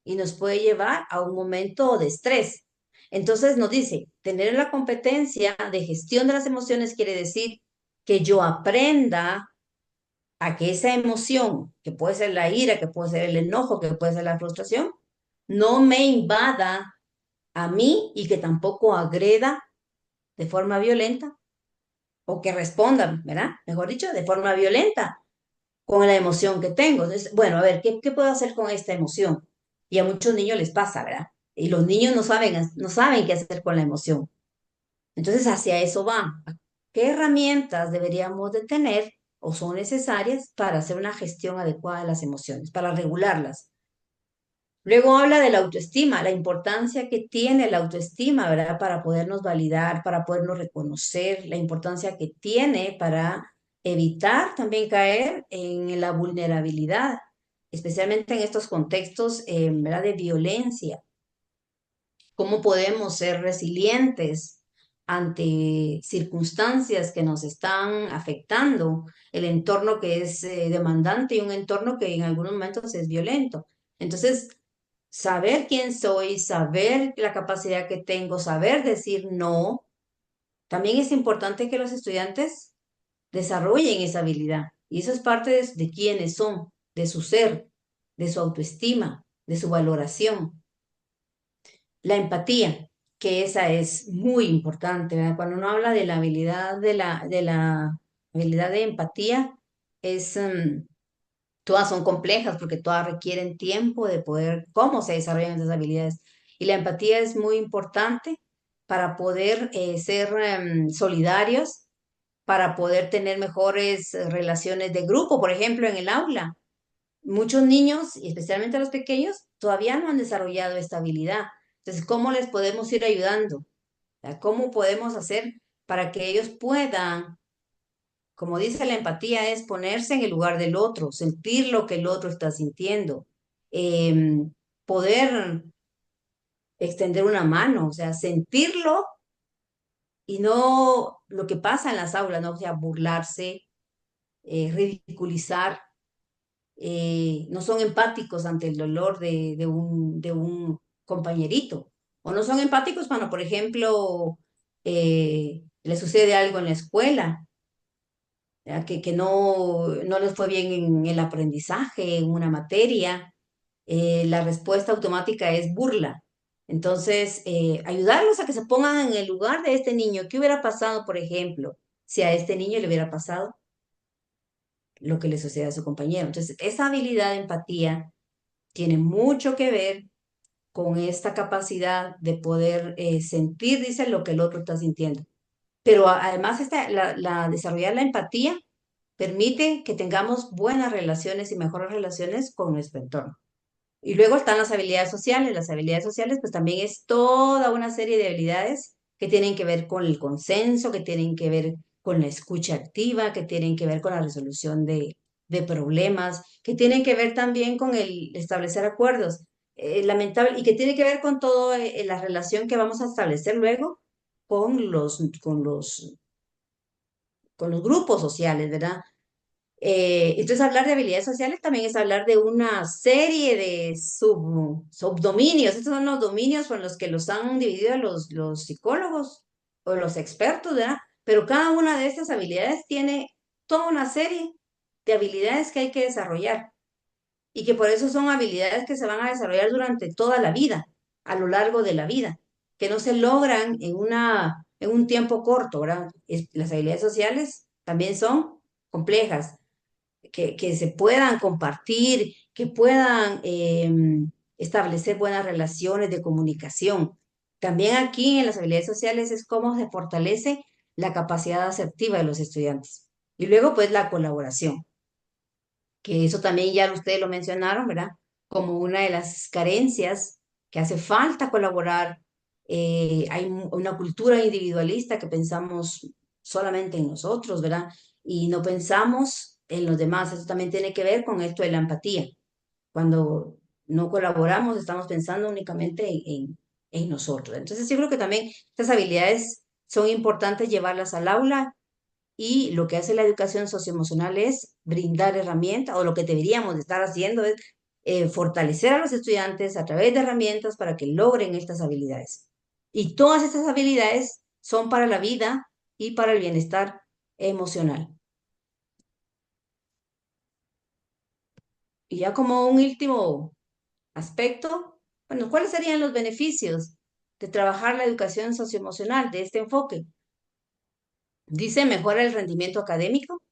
y nos puede llevar a un momento de estrés. Entonces nos dice, tener la competencia de gestión de las emociones quiere decir que yo aprenda a que esa emoción, que puede ser la ira, que puede ser el enojo, que puede ser la frustración, no me invada a mí y que tampoco agreda de forma violenta o que responda, ¿verdad? Mejor dicho, de forma violenta con la emoción que tengo. Entonces, bueno, a ver, ¿qué puedo hacer con esta emoción? Y a muchos niños les pasa, ¿verdad? Y los niños no saben qué hacer con la emoción. Entonces, hacia eso va. ¿Qué herramientas deberíamos de tener o son necesarias para hacer una gestión adecuada de las emociones, para regularlas? Luego habla de la autoestima, la importancia que tiene la autoestima, ¿verdad? Para podernos validar, para podernos reconocer, la importancia que tiene para evitar también caer en la vulnerabilidad, especialmente en estos contextos, ¿verdad? De violencia. ¿Cómo podemos ser resilientes ante circunstancias que nos están afectando? El entorno que es demandante y un entorno que en algunos momentos es violento. Entonces, saber quién soy, saber la capacidad que tengo, saber decir no. También es importante que los estudiantes desarrollen esa habilidad. Y eso es parte de quiénes son, de su ser, de su autoestima, de su valoración. La empatía, que esa es muy importante, ¿verdad? Cuando uno habla de la habilidad de la habilidad de empatía, es, todas son complejas porque todas requieren tiempo de poder, cómo se desarrollan esas habilidades. Y la empatía es muy importante para poder ser solidarios, para poder tener mejores relaciones de grupo, por ejemplo, en el aula. Muchos niños, y especialmente los pequeños, todavía no han desarrollado esta habilidad. Entonces, ¿cómo les podemos ir ayudando? O sea, ¿cómo podemos hacer para que ellos puedan, como dice la empatía, es ponerse en el lugar del otro, sentir lo que el otro está sintiendo, poder extender una mano, o sea, sentirlo y no lo que pasa en las aulas, ¿no? O sea, burlarse, ridiculizar, no son empáticos ante el dolor de un compañerito, o no son empáticos cuando, por ejemplo, le sucede algo en la escuela, ¿ya? Que no les fue bien en el aprendizaje, en una materia, la respuesta automática es burla. Entonces, ayudarlos a que se pongan en el lugar de este niño. ¿Qué hubiera pasado, por ejemplo, si a este niño le hubiera pasado lo que le sucede a su compañero? Entonces, esa habilidad de empatía tiene mucho que ver con esta capacidad de poder sentir, dice, lo que el otro está sintiendo. Pero además, desarrollar la empatía permite que tengamos buenas relaciones y mejores relaciones con nuestro entorno. Y luego están las habilidades sociales. Las habilidades sociales, pues también es toda una serie de habilidades que tienen que ver con el consenso, que tienen que ver con la escucha activa, que tienen que ver con la resolución de problemas, que tienen que ver también con el establecer acuerdos. Lamentable, y que tiene que ver con todo la relación que vamos a establecer luego con los con los grupos sociales, ¿verdad? Entonces, hablar de habilidades sociales también es hablar de una serie de subdominios. Estos son los dominios con los que los han dividido los psicólogos o los expertos, ¿verdad? Pero cada una de estas habilidades tiene toda una serie de habilidades que hay que desarrollar y que por eso son habilidades que se van a desarrollar durante toda la vida, a lo largo de la vida, que no se logran en un tiempo corto, ¿verdad? Las habilidades sociales también son complejas, que se puedan compartir, que puedan establecer buenas relaciones de comunicación. También aquí en las habilidades sociales es cómo se fortalece la capacidad asertiva de los estudiantes. Y luego, pues, la colaboración, que eso también ya ustedes lo mencionaron, ¿verdad? Como una de las carencias que hace falta colaborar. Hay una cultura individualista que pensamos solamente en nosotros, ¿verdad? Y no pensamos en los demás. Eso también tiene que ver con esto de la empatía. Cuando no colaboramos, estamos pensando únicamente en nosotros. Entonces, yo creo que también estas habilidades son importantes llevarlas al aula y lo que hace la educación socioemocional es brindar herramientas, o lo que deberíamos de estar haciendo es fortalecer a los estudiantes a través de herramientas para que logren estas habilidades. Y todas estas habilidades son para la vida y para el bienestar emocional. Y ya como un último aspecto, bueno, ¿cuáles serían los beneficios de trabajar la educación socioemocional de este enfoque? Dice, mejora el rendimiento académico,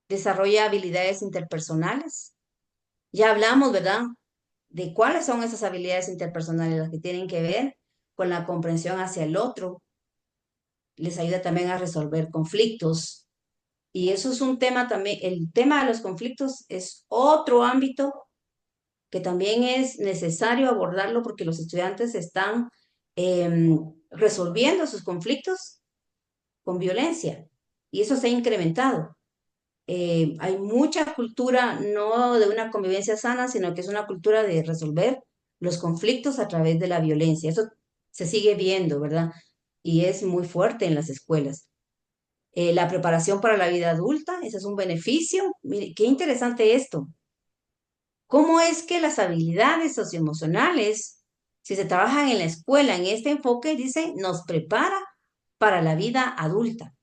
desarrolla habilidades interpersonales. Ya hablamos, ¿verdad? De cuáles son esas habilidades interpersonales, las que tienen que ver con la comprensión hacia el otro. Les ayuda también a resolver conflictos. Y eso es un tema también, el tema de los conflictos es otro ámbito que también es necesario abordarlo porque los estudiantes están resolviendo sus conflictos con violencia y eso se ha incrementado. Hay mucha cultura, no de una convivencia sana, sino que es una cultura de resolver los conflictos a través de la violencia. Eso se sigue viendo, ¿verdad? Y es muy fuerte en las escuelas. La preparación para la vida adulta, ese es un beneficio. Mire, qué interesante esto. ¿Cómo es que las habilidades socioemocionales, si se trabajan en la escuela, en este enfoque, dice, nos prepara para la vida adulta?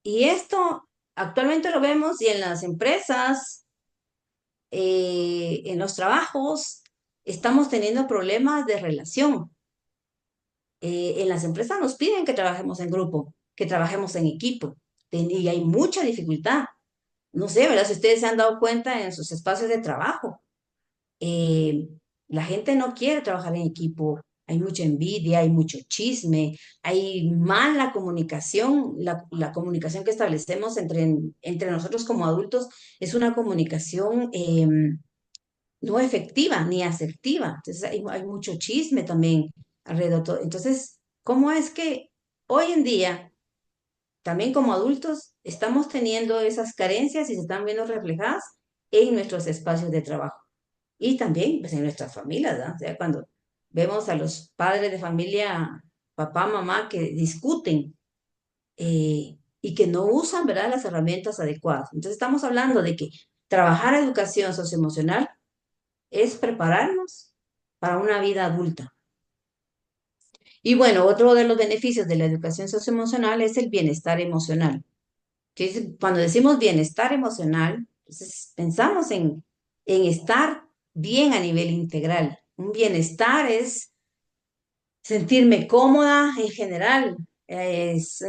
Y esto actualmente lo vemos y en las empresas, en los trabajos, estamos teniendo problemas de relación. En las empresas nos piden que trabajemos en grupo, que trabajemos en equipo, y hay mucha dificultad. No sé, ¿verdad? Si ustedes se han dado cuenta en sus espacios de trabajo, eh, la gente no quiere trabajar en equipo, hay mucha envidia, hay mucho chisme, hay mala comunicación. La comunicación que establecemos entre nosotros como adultos es una comunicación no efectiva ni asertiva. Entonces hay mucho chisme también alrededor de todo. Entonces, ¿cómo es que hoy en día, también como adultos, estamos teniendo esas carencias y se están viendo reflejadas en nuestros espacios de trabajo? Y también pues, en nuestras familias, ¿verdad? O sea, cuando vemos a los padres de familia, papá, mamá, que discuten y que no usan, ¿verdad?, las herramientas adecuadas. Entonces estamos hablando de que trabajar educación socioemocional es prepararnos para una vida adulta. Y bueno, otro de los beneficios de la educación socioemocional es el bienestar emocional. Entonces, cuando decimos bienestar emocional, entonces pensamos en estar bien a nivel integral. Un bienestar es sentirme cómoda en general, es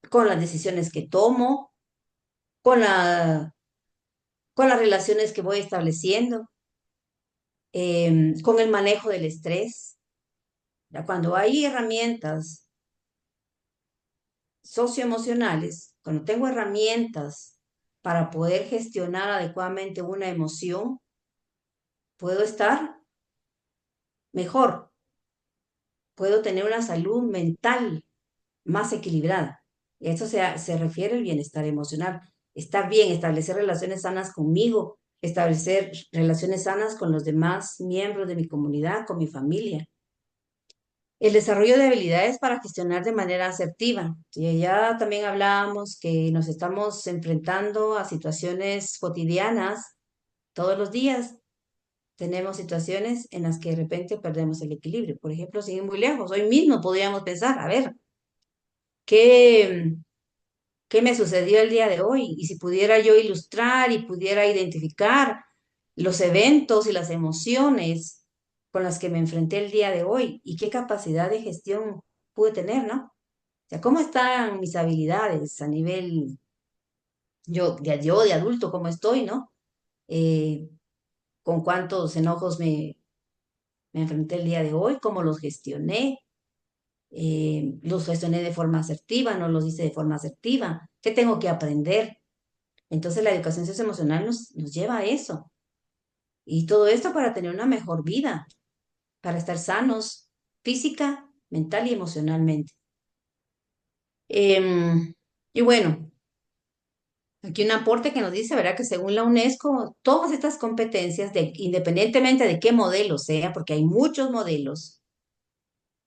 con las decisiones que tomo, con con las relaciones que voy estableciendo, con el manejo del estrés. Ya cuando hay herramientas socioemocionales, cuando tengo herramientas para poder gestionar adecuadamente una emoción, puedo estar mejor, puedo tener una salud mental más equilibrada. Y a eso se refiere el bienestar emocional. Estar bien, establecer relaciones sanas conmigo, establecer relaciones sanas con los demás miembros de mi comunidad, con mi familia. El desarrollo de habilidades para gestionar de manera asertiva. Y ya también hablábamos que nos estamos enfrentando a situaciones cotidianas todos los días. Tenemos situaciones en las que de repente perdemos el equilibrio. Por ejemplo, sin ir muy lejos, hoy mismo podríamos pensar, a ver, ¿qué, qué me sucedió el día de hoy? Y si pudiera yo ilustrar y pudiera identificar los eventos y las emociones con las que me enfrenté el día de hoy y qué capacidad de gestión pude tener, ¿no? O sea, ¿cómo están mis habilidades a nivel yo de adulto, cómo estoy, ¿no? Eh, con cuántos enojos me enfrenté el día de hoy, cómo los gestioné de forma asertiva, no los hice de forma asertiva, qué tengo que aprender. Entonces la educación socioemocional nos lleva a eso. Y todo esto para tener una mejor vida, para estar sanos física, mental y emocionalmente. Y bueno, aquí un aporte que nos dice, ¿verdad? Que según la UNESCO, todas estas competencias, independientemente de qué modelo sea, porque hay muchos modelos,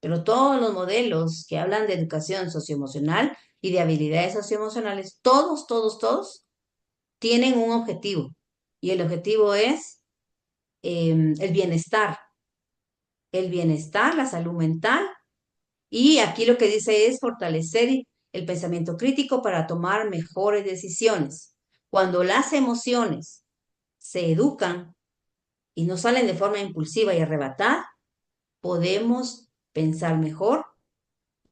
pero todos los modelos que hablan de educación socioemocional y de habilidades socioemocionales, todos tienen un objetivo. Y el objetivo es el bienestar, la salud mental. Y aquí lo que dice es fortalecer el pensamiento crítico para tomar mejores decisiones. Cuando las emociones se educan y no salen de forma impulsiva y arrebatada, podemos pensar mejor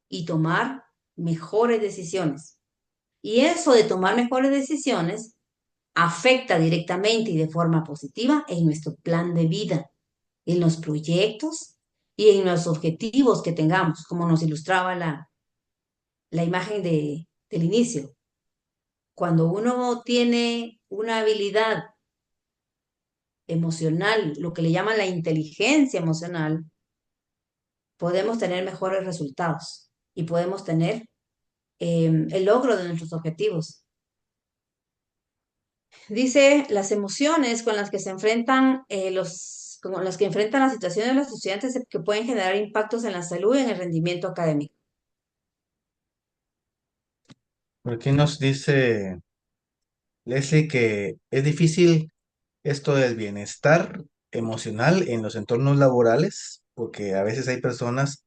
y tomar mejores decisiones. Y eso de tomar mejores decisiones afecta directamente y de forma positiva en nuestro plan de vida, en los proyectos y en los objetivos que tengamos, como nos ilustraba la imagen del inicio. Cuando uno tiene una habilidad emocional, lo que le llaman la inteligencia emocional, podemos tener mejores resultados y podemos tener el logro de nuestros objetivos. Dice, las emociones con las que se enfrentan con las que enfrentan las situaciones de los estudiantes que pueden generar impactos en la salud y en el rendimiento académico. Por aquí nos dice Leslie que es difícil esto del bienestar emocional en los entornos laborales, porque a veces hay personas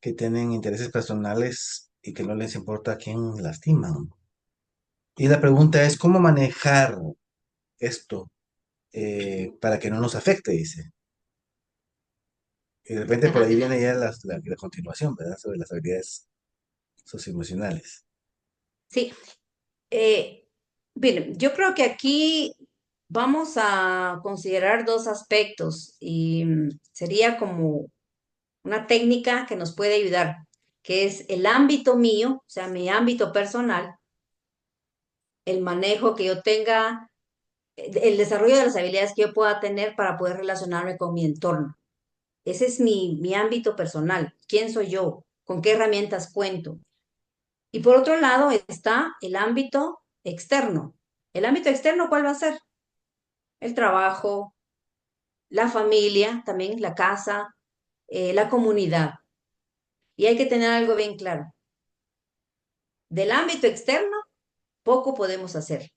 que tienen intereses personales y que no les importa a quién lastiman. Y la pregunta es, ¿cómo manejar esto para que no nos afecte? Dice. Y de repente por Ajá. ahí viene ya la continuación, ¿verdad? Sobre las habilidades socioemocionales. Sí, miren, yo creo que aquí vamos a considerar dos aspectos y sería como una técnica que nos puede ayudar, que es el ámbito mío, o sea, mi ámbito personal, el manejo que yo tenga, el desarrollo de las habilidades que yo pueda tener para poder relacionarme con mi entorno. Ese es mi ámbito personal. ¿Quién soy yo? ¿Con qué herramientas cuento? Y por otro lado está el ámbito externo. ¿El ámbito externo cuál va a ser? El trabajo, la familia, también la casa, la comunidad. Y hay que tener algo bien claro. Del ámbito externo, poco podemos hacer,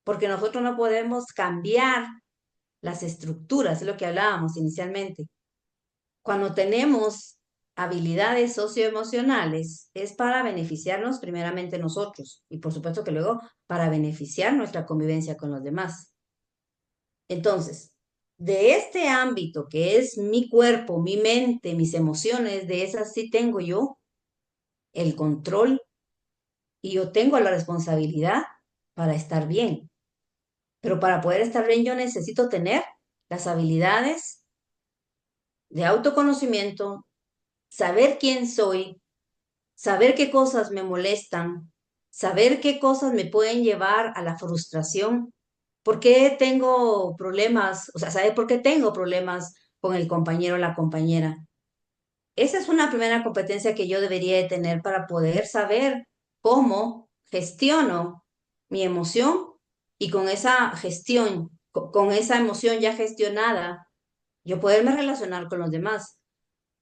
porque nosotros no podemos cambiar las estructuras, es lo que hablábamos inicialmente. Cuando tenemos habilidades socioemocionales, es para beneficiarnos primeramente nosotros y por supuesto que luego para beneficiar nuestra convivencia con los demás. Entonces, de este ámbito que es mi cuerpo, mi mente, mis emociones, de esas sí tengo yo el control y yo tengo la responsabilidad para estar bien. Pero para poder estar bien yo necesito tener las habilidades de autoconocimiento, saber quién soy, saber qué cosas me molestan, saber qué cosas me pueden llevar a la frustración, por qué tengo problemas, o sea, saber por qué tengo problemas con el compañero o la compañera. Esa es una primera competencia que yo debería de tener para poder saber cómo gestiono mi emoción y con esa gestión, con esa emoción ya gestionada, yo poderme relacionar con los demás.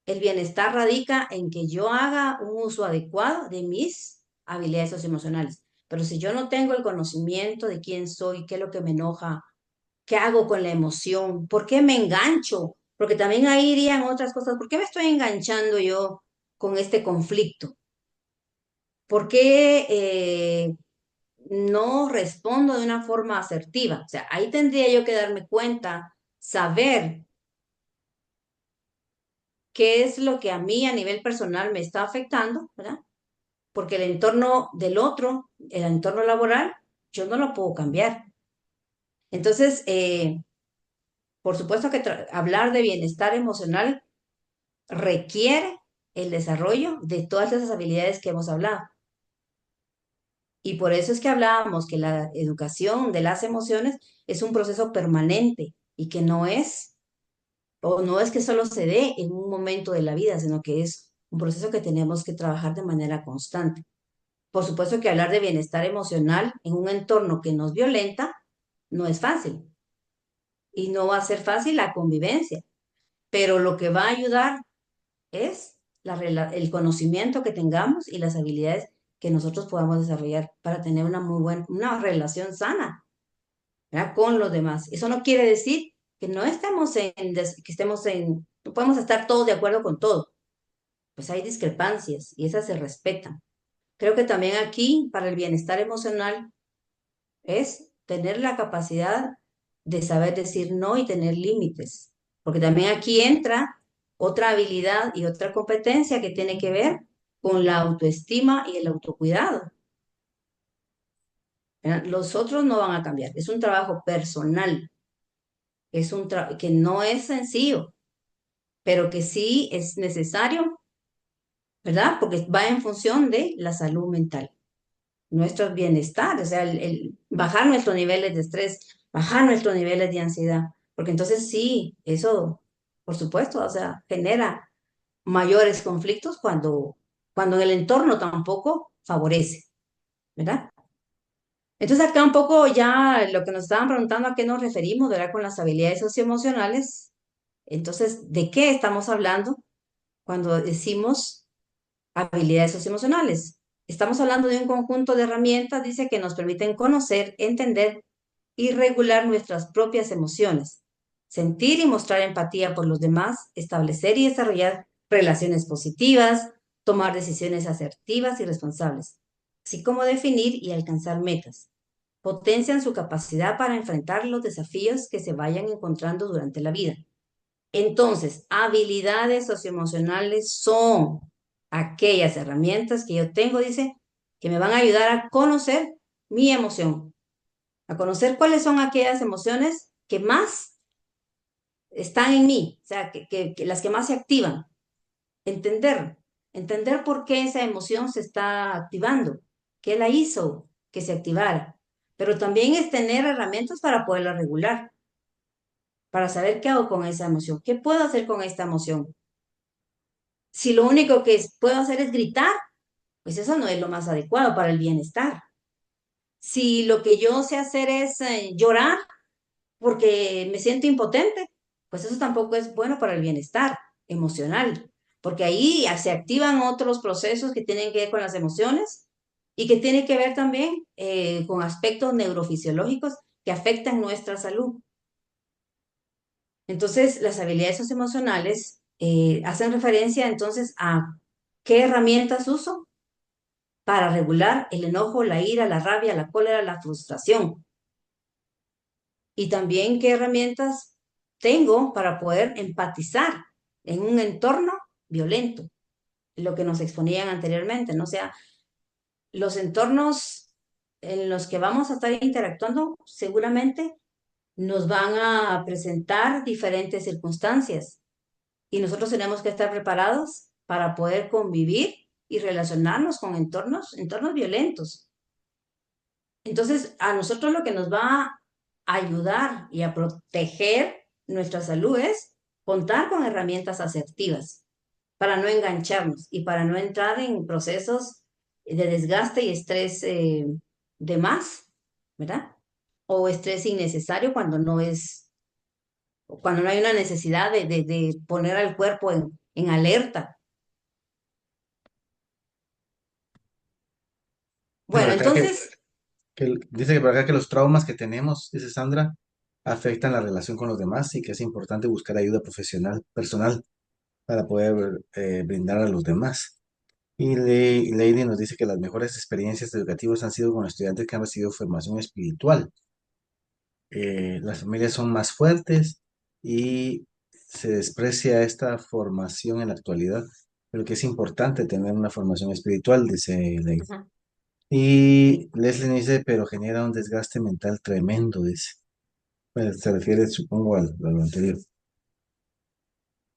El bienestar radica en que yo haga un uso adecuado de mis habilidades socioemocionales. Pero si yo no tengo el conocimiento de quién soy, qué es lo que me enoja, qué hago con la emoción, por qué me engancho, porque también ahí irían otras cosas, ¿por qué me estoy enganchando yo con este conflicto? ¿Por qué no respondo de una forma asertiva? O sea, ahí tendría yo que darme cuenta, saber qué es lo que a mí a nivel personal me está afectando, ¿verdad? Porque el entorno del otro, el entorno laboral, yo no lo puedo cambiar. Entonces, por supuesto que hablar de bienestar emocional requiere el desarrollo de todas esas habilidades que hemos hablado. Y por eso es que hablábamos que la educación de las emociones es un proceso permanente y que no es, o no es que solo se dé en un momento de la vida, sino que es un proceso que tenemos que trabajar de manera constante. Por supuesto que hablar de bienestar emocional en un entorno que nos violenta no es fácil y no va a ser fácil la convivencia, pero lo que va a ayudar es el conocimiento que tengamos y las habilidades que nosotros podamos desarrollar para tener una muy buena, una relación sana, ¿verdad? Con los demás. Eso no quiere decir que no estemos que estemos no podemos estar todos de acuerdo con todo. Pues hay discrepancias y esas se respetan. Creo que también aquí, para el bienestar emocional, es tener la capacidad de saber decir no y tener límites, porque también aquí entra otra habilidad y otra competencia que tiene que ver con la autoestima y el autocuidado. ¿Verdad? Los otros no van a cambiar, es un trabajo personal, es que no es sencillo, pero que sí es necesario, ¿verdad? Porque va en función de la salud mental, nuestro bienestar, o sea, bajar nuestros niveles de estrés, bajar nuestros niveles de ansiedad, porque entonces sí, eso, por supuesto, o sea, genera mayores conflictos cuando el entorno tampoco favorece, ¿verdad? Entonces acá un poco ya lo que nos estaban preguntando a qué nos referimos, ¿verdad? Con las habilidades socioemocionales. Entonces, ¿de qué estamos hablando cuando decimos habilidades socioemocionales? Estamos hablando de un conjunto de herramientas, dice, que nos permiten conocer, entender y regular nuestras propias emociones, sentir y mostrar empatía por los demás, establecer y desarrollar relaciones positivas, tomar decisiones asertivas y responsables, así como definir y alcanzar metas. Potencian su capacidad para enfrentar los desafíos que se vayan encontrando durante la vida. Entonces, habilidades socioemocionales son aquellas herramientas que yo tengo, dice, que me van a ayudar a conocer mi emoción, a conocer cuáles son aquellas emociones que más están en mí, o sea, que las que más se activan. Entender, entender por qué esa emoción se está activando, qué la hizo que se activara. Pero también es tener herramientas para poderla regular, para saber qué hago con esa emoción, qué puedo hacer con esta emoción. Si lo único que puedo hacer es gritar, pues eso no es lo más adecuado para el bienestar. Si lo que yo sé hacer es llorar porque me siento impotente, pues eso tampoco es bueno para el bienestar emocional, porque ahí ya se activan otros procesos que tienen que ver con las emociones y que tienen que ver también con aspectos neurofisiológicos que afectan nuestra salud. Entonces, las habilidades socioemocionales hacen referencia entonces a qué herramientas uso para regular el enojo, la ira, la rabia, la cólera, la frustración. Y también qué herramientas tengo para poder empatizar en un entorno violento, lo que nos exponían anteriormente, ¿no? O sea, los entornos en los que vamos a estar interactuando seguramente nos van a presentar diferentes circunstancias y nosotros tenemos que estar preparados para poder convivir y relacionarnos con entornos violentos. Entonces, a nosotros lo que nos va a ayudar y a proteger nuestra salud es contar con herramientas asertivas para no engancharnos y para no entrar en procesos de desgaste y estrés de más, ¿verdad? O estrés innecesario cuando no hay una necesidad de poner al cuerpo en alerta. Dice por Bueno, acá entonces, dice que por acá que los traumas que tenemos, dice Sandra, afectan la relación con los demás y que es importante buscar ayuda profesional, personal, para poder brindar a los demás. Y Lady nos dice que las mejores experiencias educativas han sido con estudiantes que han recibido formación espiritual. Las familias son más fuertes y se desprecia esta formación en la actualidad, pero que es importante tener una formación espiritual, dice Lady. ajá, Y Leslie nos dice, pero genera un desgaste mental tremendo, dice. Bueno, se refiere, supongo, a lo anterior.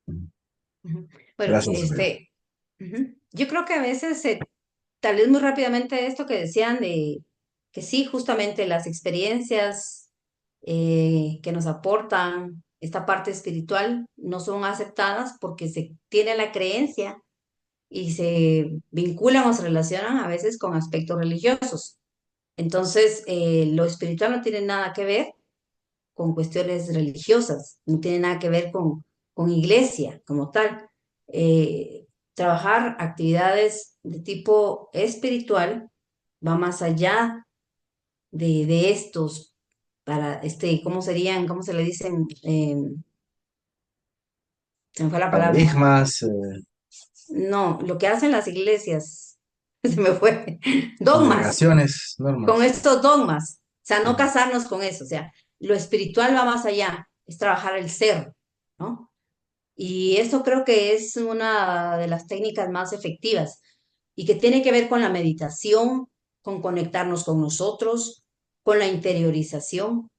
ujú. Bueno, Gracias, Sofía. yo creo que a veces, tal vez muy rápidamente esto que decían de que sí, justamente las experiencias que nos aportan esta parte espiritual no son aceptadas porque se tiene la creencia y se vinculan o se relacionan a veces con aspectos religiosos. Entonces, lo espiritual no tiene nada que ver con cuestiones religiosas, no tiene nada que ver con iglesia como tal. Trabajar actividades de tipo espiritual va más allá de estos, para, ¿cómo serían? ¿Cómo se le dicen? Se me fue la palabra. Paradigmas, No, lo que hacen las iglesias, se me fue. Dogmas, congregaciones, con normas. estos dogmas. O sea, no Ujú. casarnos con eso. O sea, lo espiritual va más allá, es trabajar el ser, ¿no? Y eso creo que es una de las técnicas más efectivas y que tiene que ver con la meditación, con conectarnos con nosotros, con la interiorización,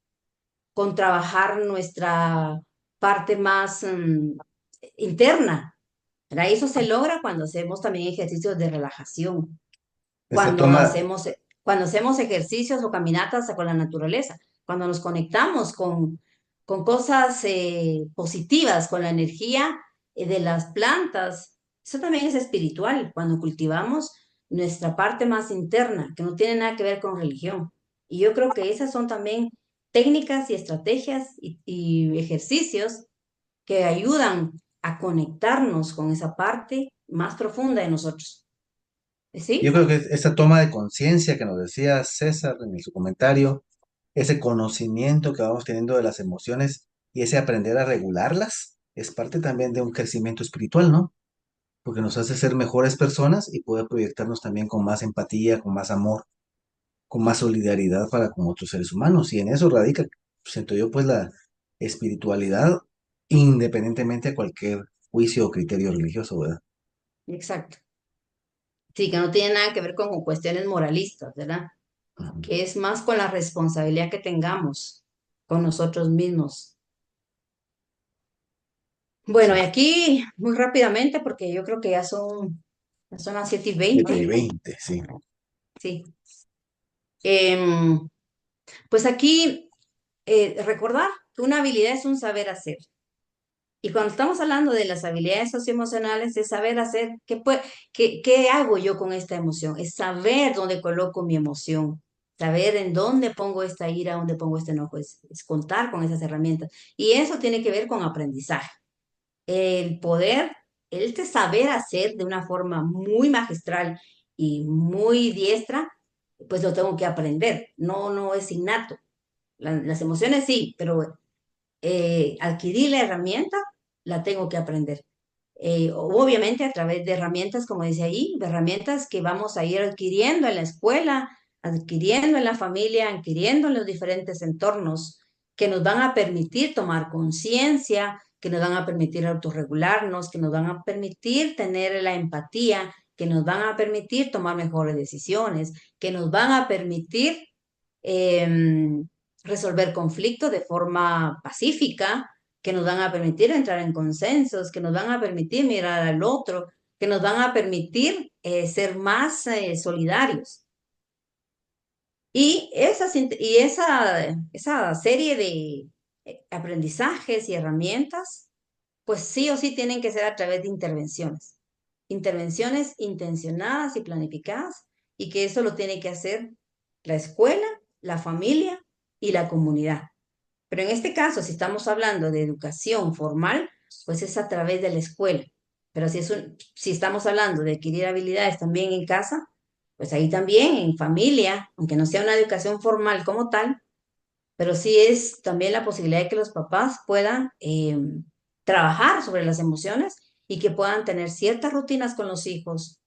con trabajar nuestra parte más interna. ¿Verdad? Y eso se logra cuando hacemos también ejercicios de relajación, Esta cuando toma, hacemos, cuando hacemos ejercicios o caminatas con la naturaleza, cuando nos conectamos con cosas positivas, con la energía de las plantas. Eso también es espiritual, cuando cultivamos nuestra parte más interna, que no tiene nada que ver con religión. Y yo creo que esas son también técnicas y estrategias y ejercicios que ayudan a conectarnos con esa parte más profunda de nosotros. yo ¿Sí? creo que esta toma de conciencia que nos decía César en su comentario, ese conocimiento que vamos teniendo de las emociones y ese aprender a regularlas, es parte también de un crecimiento espiritual, ¿no? Porque nos hace ser mejores personas y poder proyectarnos también con más empatía, con más amor, con más solidaridad para con otros seres humanos. Y en eso radica, siento yo, pues la espiritualidad, independientemente de cualquier juicio o criterio religioso, ¿verdad? Exacto. Sí, que no tiene nada que ver con cuestiones moralistas, ¿verdad? Ujú. Que es más con la responsabilidad que tengamos con nosotros mismos. Bueno, Sí. y aquí muy rápidamente, porque yo creo que ya son las 7 y 7 y 20, 20, sí. sí. Em, pues aquí recordar que una habilidad es un saber hacer. Y cuando estamos hablando de las habilidades socioemocionales, es saber hacer, ¿qué hago yo con esta emoción? Es saber dónde coloco mi emoción, saber en dónde pongo esta ira, dónde pongo este enojo, es contar con esas herramientas. Y eso tiene que ver con aprendizaje. El poder, saber hacer de una forma muy magistral y muy diestra, pues lo tengo que aprender. No, no es innato. Las emociones sí, pero adquirir la herramienta, la tengo que aprender. Obviamente a través de herramientas, como dice ahí, de herramientas que vamos a ir adquiriendo en la escuela, adquiriendo en la familia, adquiriendo en los diferentes entornos, que nos van a permitir tomar conciencia, que nos van a permitir autorregularnos, que nos van a permitir tener la empatía, que nos van a permitir tomar mejores decisiones, que nos van a permitir em, resolver conflictos de forma pacífica, que nos van a permitir entrar en consensos, que nos van a permitir mirar al otro, que nos van a permitir ser más solidarios. Esa serie de aprendizajes y herramientas, pues sí o sí tienen que ser a través de intervenciones. Intervenciones intencionadas y planificadas, y que eso lo tiene que hacer la escuela, la familia y la comunidad. Pero en este caso, si estamos hablando de educación formal, pues es a través de la escuela. Pero si estamos hablando de adquirir habilidades también en casa, pues ahí también en familia, aunque no sea una educación formal como tal, pero sí es también la posibilidad de que los papás puedan trabajar sobre las emociones y que puedan tener ciertas rutinas con los hijos,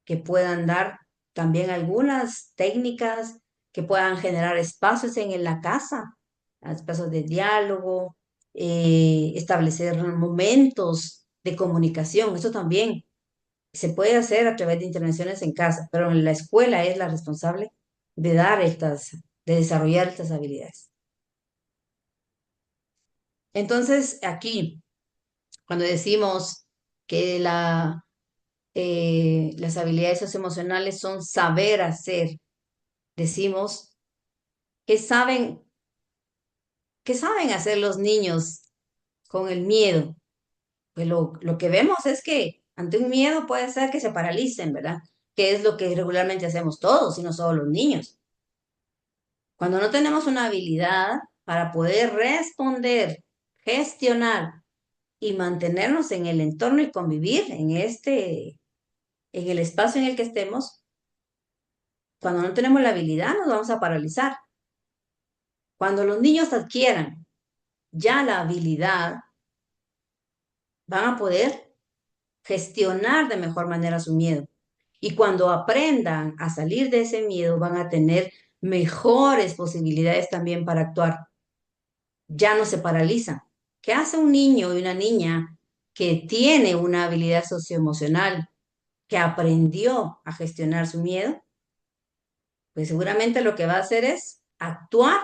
que puedan dar también algunas técnicas, que puedan generar espacios en la casa, espacios de diálogo, establecer momentos de comunicación. Eso también se puede hacer a través de intervenciones en casa, pero la escuela es la responsable de de desarrollar estas habilidades. Entonces, aquí, cuando decimos que las habilidades socioemocionales son saber hacer, decimos que qué saben hacer los niños con el miedo. Pues lo que vemos es que ante un miedo puede ser que se paralicen, ¿verdad? Que es lo que regularmente hacemos todos y no solo los niños. Cuando no tenemos una habilidad para poder responder, gestionar y mantenernos en el entorno y convivir en el espacio en el que estemos, cuando no tenemos la habilidad nos vamos a paralizar. Cuando los niños adquieran ya la habilidad, van a poder gestionar de mejor manera su miedo. Y cuando aprendan a salir de ese miedo, van a tener mejores posibilidades también para actuar. Ya no se paralizan. ¿Qué hace un niño y una niña que tiene una habilidad socioemocional, que aprendió a gestionar su miedo? Pues seguramente lo que va a hacer es actuar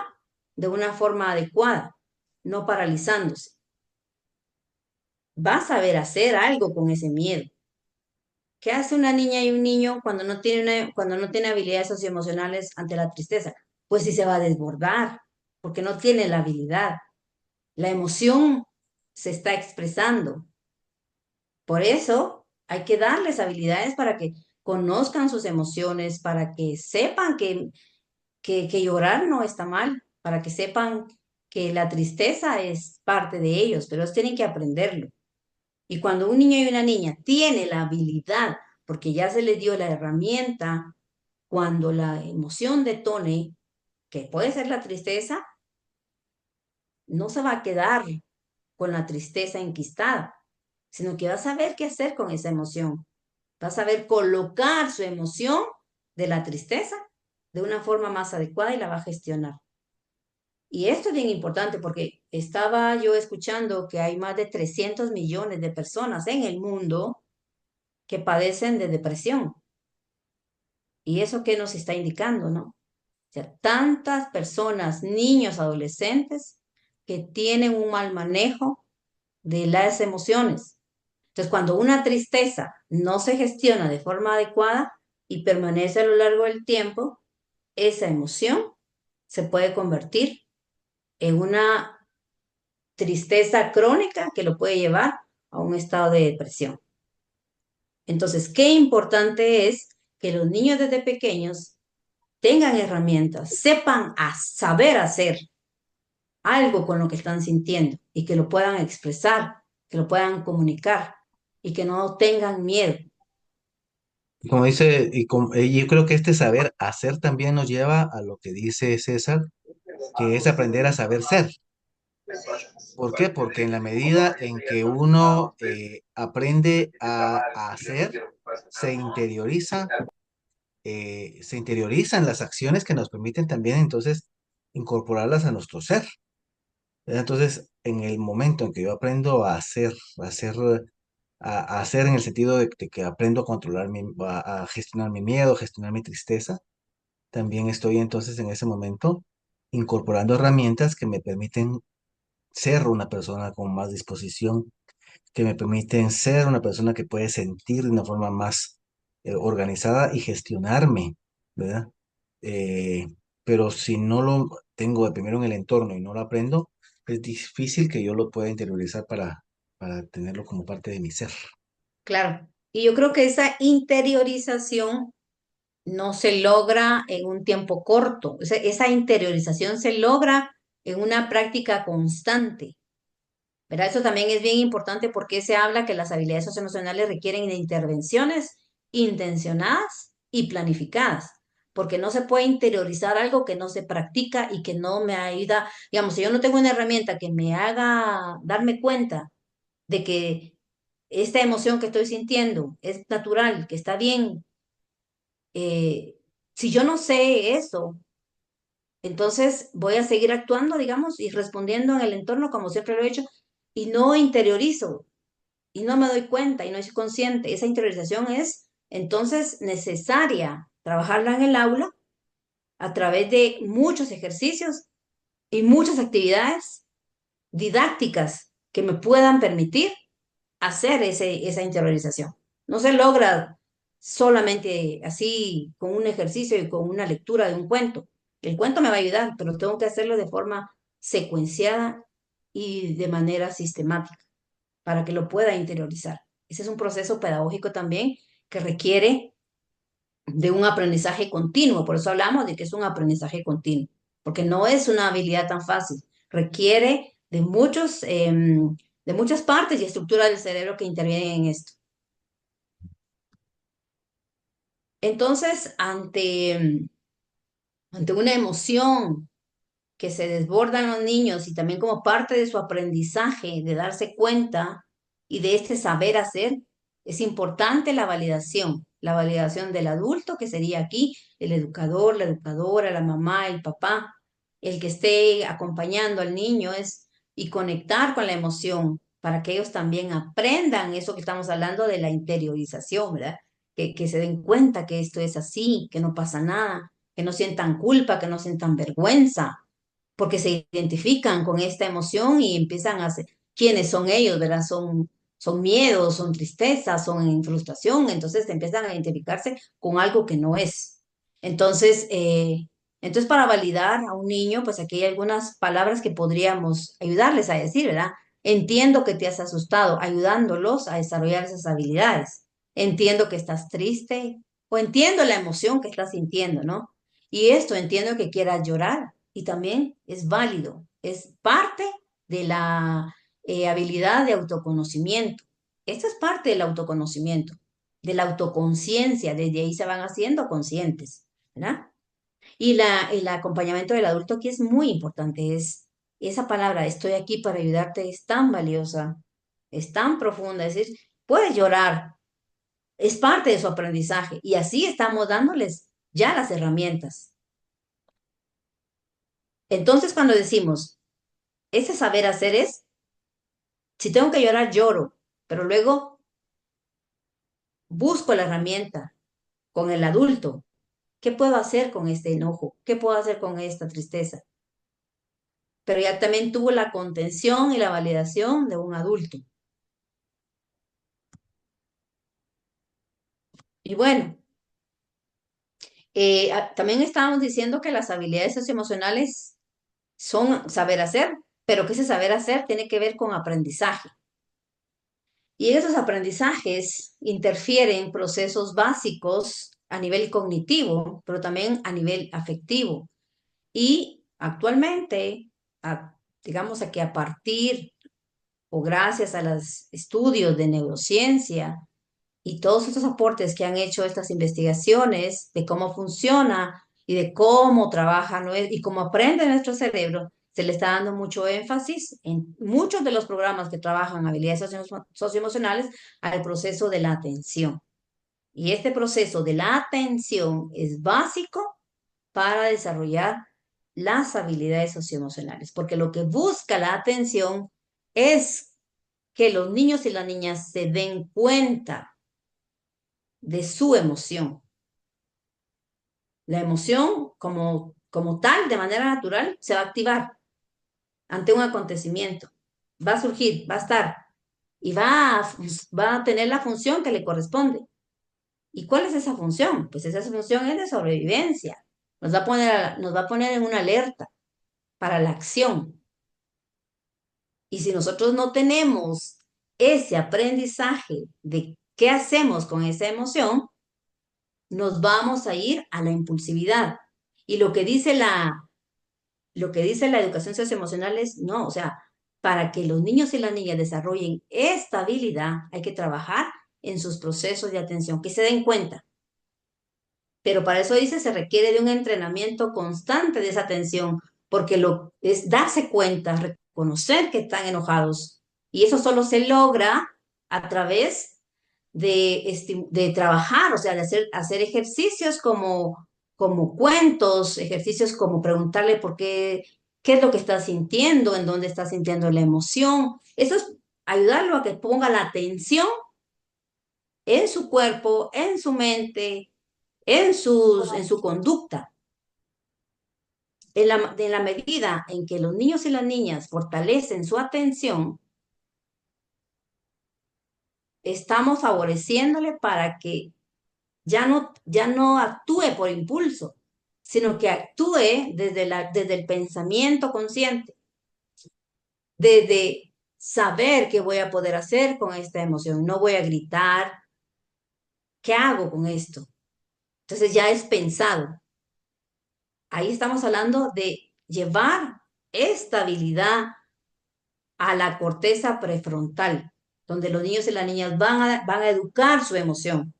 de una forma adecuada, no paralizándose. Va a saber hacer algo con ese miedo. ¿Qué hace una niña y un niño cuando no tiene habilidades socioemocionales ante la tristeza? Pues sí se va a desbordar, porque no tiene la habilidad. La emoción se está expresando. Por eso hay que darles habilidades para que conozcan sus emociones, para que sepan que llorar no está mal, para que sepan que la tristeza es parte de ellos, pero ellos tienen que aprenderlo. Y cuando un niño y una niña tiene la habilidad, porque ya se les dio la herramienta, cuando la emoción detone, que puede ser la tristeza, no se va a quedar con la tristeza enquistada, sino que va a saber qué hacer con esa emoción. Va a saber colocar su emoción de la tristeza de una forma más adecuada y la va a gestionar. Y esto es bien importante porque estaba yo escuchando que hay más de 300 millones de personas en el mundo que padecen de depresión. ¿Y eso qué nos está indicando, no? O sea, tantas personas, niños, adolescentes, que tienen un mal manejo de las emociones. Entonces, cuando una tristeza no se gestiona de forma adecuada y permanece a lo largo del tiempo, esa emoción se puede convertir en una tristeza crónica que lo puede llevar a un estado de depresión. Entonces, qué importante es que los niños desde pequeños tengan herramientas, sepan saber hacer algo con lo que están sintiendo y que lo puedan expresar, que lo puedan comunicar y que no tengan miedo. Como dice, y yo creo que este saber hacer también nos lleva a lo que dice César, que es aprender a saber ser. ¿Por qué? Porque en la medida en que uno aprende a hacer, se interioriza, se interiorizan las acciones que nos permiten también entonces incorporarlas a nuestro ser. ¿Verdad? Entonces, en el momento en que yo aprendo a hacer en el sentido de que aprendo a controlar a gestionar mi miedo, a gestionar mi tristeza, también estoy entonces en ese momento incorporando herramientas que me permiten ser una persona con más disposición, que me permiten ser una persona que puede sentir de una forma más organizada y gestionarme, ¿verdad? Eh, pero si no lo tengo de primero en el entorno y no lo aprendo, es difícil que yo lo pueda interiorizar para tenerlo como parte de mi ser. Claro. Y yo creo que esa interiorización no se logra en un tiempo corto. Esa interiorización se logra en una práctica constante. ¿verdad? Eso también es bien importante porque se habla que las habilidades socioemocionales requieren de intervenciones intencionadas y planificadas, porque no se puede interiorizar algo que no se practica y que no me ayuda, digamos, si yo no tengo una herramienta que me haga darme cuenta de que esta emoción que estoy sintiendo es natural, que está bien, si yo no sé eso, entonces voy a seguir actuando, digamos, y respondiendo en el entorno como siempre lo he hecho y no interiorizo y no me doy cuenta y no soy consciente. Esa interiorización es entonces necesaria trabajarla en el aula a través de muchos ejercicios y muchas actividades didácticas que me puedan permitir hacer esa interiorización. No se logra solamente así con un ejercicio y con una lectura de un cuento. El cuento me va a ayudar, pero tengo que hacerlo de forma secuenciada y de manera sistemática para que lo pueda interiorizar. Ese es un proceso pedagógico también que requiere de un aprendizaje continuo. Por eso hablamos de que es un aprendizaje continuo, porque no es una habilidad tan fácil. Requiere de muchas partes y estructuras del cerebro que intervienen en esto. Entonces, ante una emoción que se desbordan los niños y también como parte de su aprendizaje, de darse cuenta y de este saber hacer, es importante la validación del adulto, que sería aquí el educador, la educadora, la mamá, el papá, el que esté acompañando al niño y conectar con la emoción para que ellos también aprendan eso que estamos hablando de la interiorización, ¿verdad? Que se den cuenta que esto es así, que no pasa nada, que no sientan culpa, que no sientan vergüenza, porque se identifican con esta emoción y empiezan a hacer quiénes son ellos, ¿verdad? Son miedos, son tristezas, son frustración, entonces empiezan a identificarse con algo que no es. Entonces, para validar a un niño, pues aquí hay algunas palabras que podríamos ayudarles a decir, ¿verdad? Entiendo que te has asustado, ayudándolos a desarrollar esas habilidades. Entiendo que estás triste o entiendo la emoción que estás sintiendo, ¿no? Y esto entiendo que quieras llorar y también es válido, es parte de la habilidad de autoconocimiento. Esto es parte del autoconocimiento, de la autoconciencia, desde ahí se van haciendo conscientes, ¿verdad? Y el acompañamiento del adulto aquí es muy importante, es esa palabra, estoy aquí para ayudarte, es tan valiosa, es tan profunda, es decir, puedes llorar, es parte de su aprendizaje y así estamos dándoles ya las herramientas. Entonces, cuando decimos, ese saber hacer es, si tengo que llorar, lloro, pero luego busco la herramienta con el adulto. ¿Qué puedo hacer con este enojo? ¿Qué puedo hacer con esta tristeza? Pero ya también tuvo la contención y la validación de un adulto. Y bueno, también estábamos diciendo que las habilidades socioemocionales son saber hacer, pero que ese saber hacer tiene que ver con aprendizaje. Y esos aprendizajes interfieren procesos básicos a nivel cognitivo, pero también a nivel afectivo. Y actualmente, digamos a que a partir o gracias a los estudios de neurociencia y todos estos aportes que han hecho estas investigaciones de cómo funciona y de cómo trabaja y cómo aprende nuestro cerebro, se le está dando mucho énfasis en muchos de los programas que trabajan habilidades socioemocionales al proceso de la atención. Y este proceso de la atención es básico para desarrollar las habilidades socioemocionales, porque lo que busca la atención es que los niños y las niñas se den cuenta de su emoción. La emoción como tal, de manera natural, se va a activar ante un acontecimiento. Va a surgir, va a estar y va a tener la función que le corresponde. ¿Y cuál es esa función? Pues esa función es de sobrevivencia. Nos va a poner en una alerta para la acción. Y si nosotros no tenemos ese aprendizaje de qué hacemos con esa emoción, nos vamos a ir a la impulsividad. Y lo que dice la educación socioemocional es, no, o sea, para que los niños y las niñas desarrollen esta habilidad, hay que trabajar en sus procesos de atención, que se den cuenta. Pero para eso dice, se requiere de un entrenamiento constante de esa atención, porque lo es darse cuenta, reconocer que están enojados. Y eso solo se logra a través de trabajar, o sea, de hacer ejercicios como cuentos, ejercicios como preguntarle por qué es lo que está sintiendo, en dónde está sintiendo la emoción. Eso es ayudarlo a que ponga la atención en su cuerpo, en su mente, en su conducta. En la medida en que los niños y las niñas fortalecen su atención, estamos favoreciéndole para que ya no actúe por impulso, sino que actúe desde el pensamiento consciente, desde saber qué voy a poder hacer con esta emoción. No voy a gritar, ¿qué hago con esto? Entonces ya es pensado. Ahí estamos hablando de llevar estabilidad a la corteza prefrontal, donde los niños y las niñas van a educar su emoción,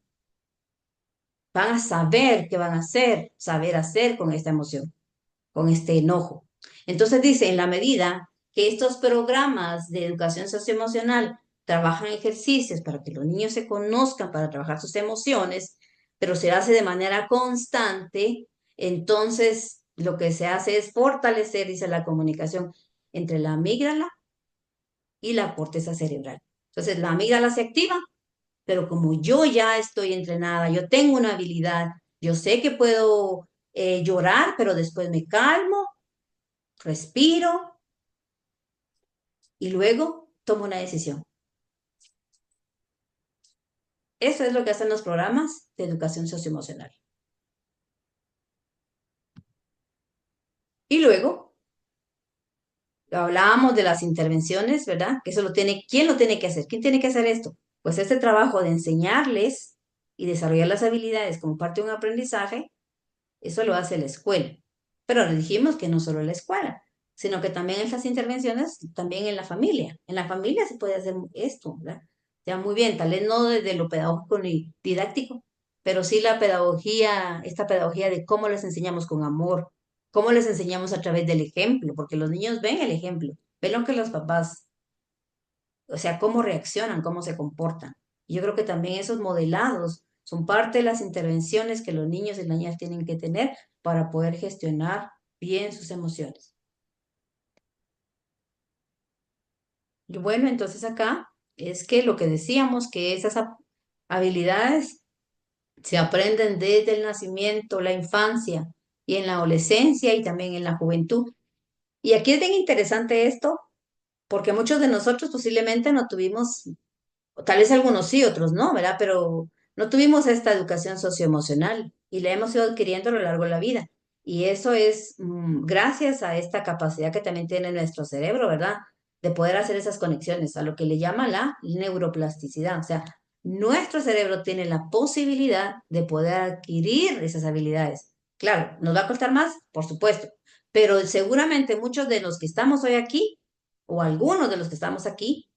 van a saber qué van a hacer, saber hacer con esta emoción, con este enojo. Entonces dice, en la medida que estos programas de educación socioemocional trabajan ejercicios para que los niños se conozcan, para trabajar sus emociones, pero se hace de manera constante, entonces lo que se hace es fortalecer, dice, la comunicación entre la amígdala y la corteza cerebral. Entonces, la amígdala se activa, pero como yo ya estoy entrenada, yo tengo una habilidad, yo sé que puedo llorar, pero después me calmo, respiro y luego tomo una decisión. Eso es lo que hacen los programas de educación socioemocional. Y luego hablábamos de las intervenciones, ¿verdad? Que eso ¿quién lo tiene que hacer? ¿Quién tiene que hacer esto? Pues este trabajo de enseñarles y desarrollar las habilidades como parte de un aprendizaje, eso lo hace la escuela. Pero le dijimos que no solo la escuela, sino que también estas intervenciones, también en la familia. En la familia se puede hacer esto, ¿verdad? Ya muy bien, tal vez no desde lo pedagógico ni didáctico, pero sí la pedagogía, esta pedagogía de cómo les enseñamos con amor, cómo les enseñamos a través del ejemplo, porque los niños ven el ejemplo, ven lo que los papás, o sea, cómo reaccionan, cómo se comportan. Y yo creo que también esos modelados son parte de las intervenciones que los niños y las niñas tienen que tener para poder gestionar bien sus emociones. Y bueno, entonces acá es que lo que decíamos, que esas habilidades se aprenden desde el nacimiento, la infancia y en la adolescencia y también en la juventud. Y aquí es bien interesante esto, porque muchos de nosotros posiblemente no tuvimos, o tal vez algunos sí, otros no, ¿verdad? Pero no tuvimos esta educación socioemocional y la hemos ido adquiriendo a lo largo de la vida. Y eso es gracias a esta capacidad que también tiene nuestro cerebro, ¿verdad? De poder hacer esas conexiones, a lo que le llama la neuroplasticidad. O sea, nuestro cerebro tiene la posibilidad de poder adquirir esas habilidades. Claro, ¿nos va a costar más? Por supuesto. Pero seguramente muchos de los que estamos hoy aquí, o algunos de los que estamos aquí,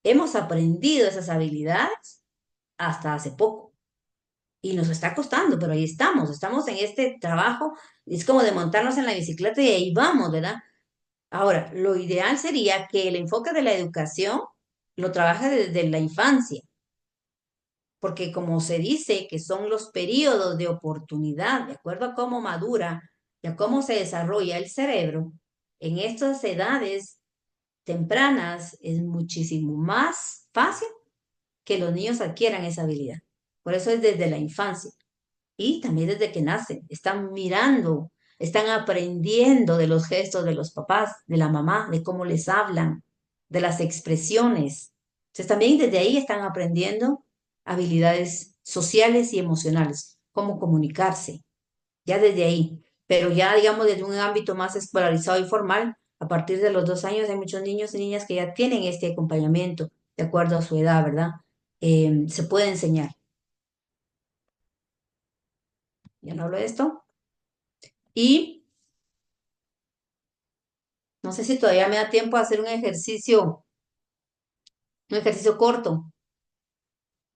hemos aprendido esas habilidades hasta hace poco y nos está costando, pero ahí estamos en este trabajo, es como de montarnos en la bicicleta y ahí vamos, ¿verdad? Ahora, lo ideal sería que el enfoque de la educación lo trabaje desde la infancia, porque como se dice que son los periodos de oportunidad, de acuerdo a cómo madura y a cómo se desarrolla el cerebro, en estas edades tempranas es muchísimo más fácil que los niños adquieran esa habilidad. Por eso es desde la infancia y también desde que nacen. Están mirando, están aprendiendo de los gestos de los papás, de la mamá, de cómo les hablan, de las expresiones. Entonces también desde ahí están aprendiendo habilidades sociales y emocionales, cómo comunicarse, ya desde ahí. Pero ya, digamos, desde un ámbito más escolarizado y formal, a partir de los 2 años hay muchos niños y niñas que ya tienen este acompañamiento de acuerdo a su edad, ¿verdad? Se puede enseñar. Ya no hablo de esto. Y No sé si todavía me da tiempo de hacer un ejercicio corto.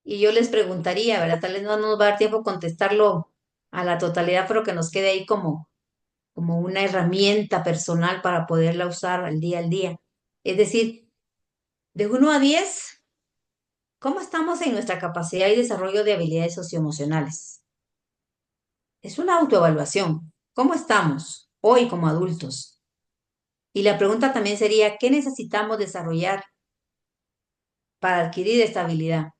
Y yo les preguntaría, ¿verdad? Tal vez no nos va a dar tiempo contestarlo a la totalidad, pero que nos quede ahí como una herramienta personal para poderla usar al día. Es decir, de 1 a 10, ¿cómo estamos en nuestra capacidad y desarrollo de habilidades socioemocionales? Es una autoevaluación. ¿Cómo estamos hoy como adultos? Y la pregunta también sería, ¿qué necesitamos desarrollar para adquirir esta habilidad?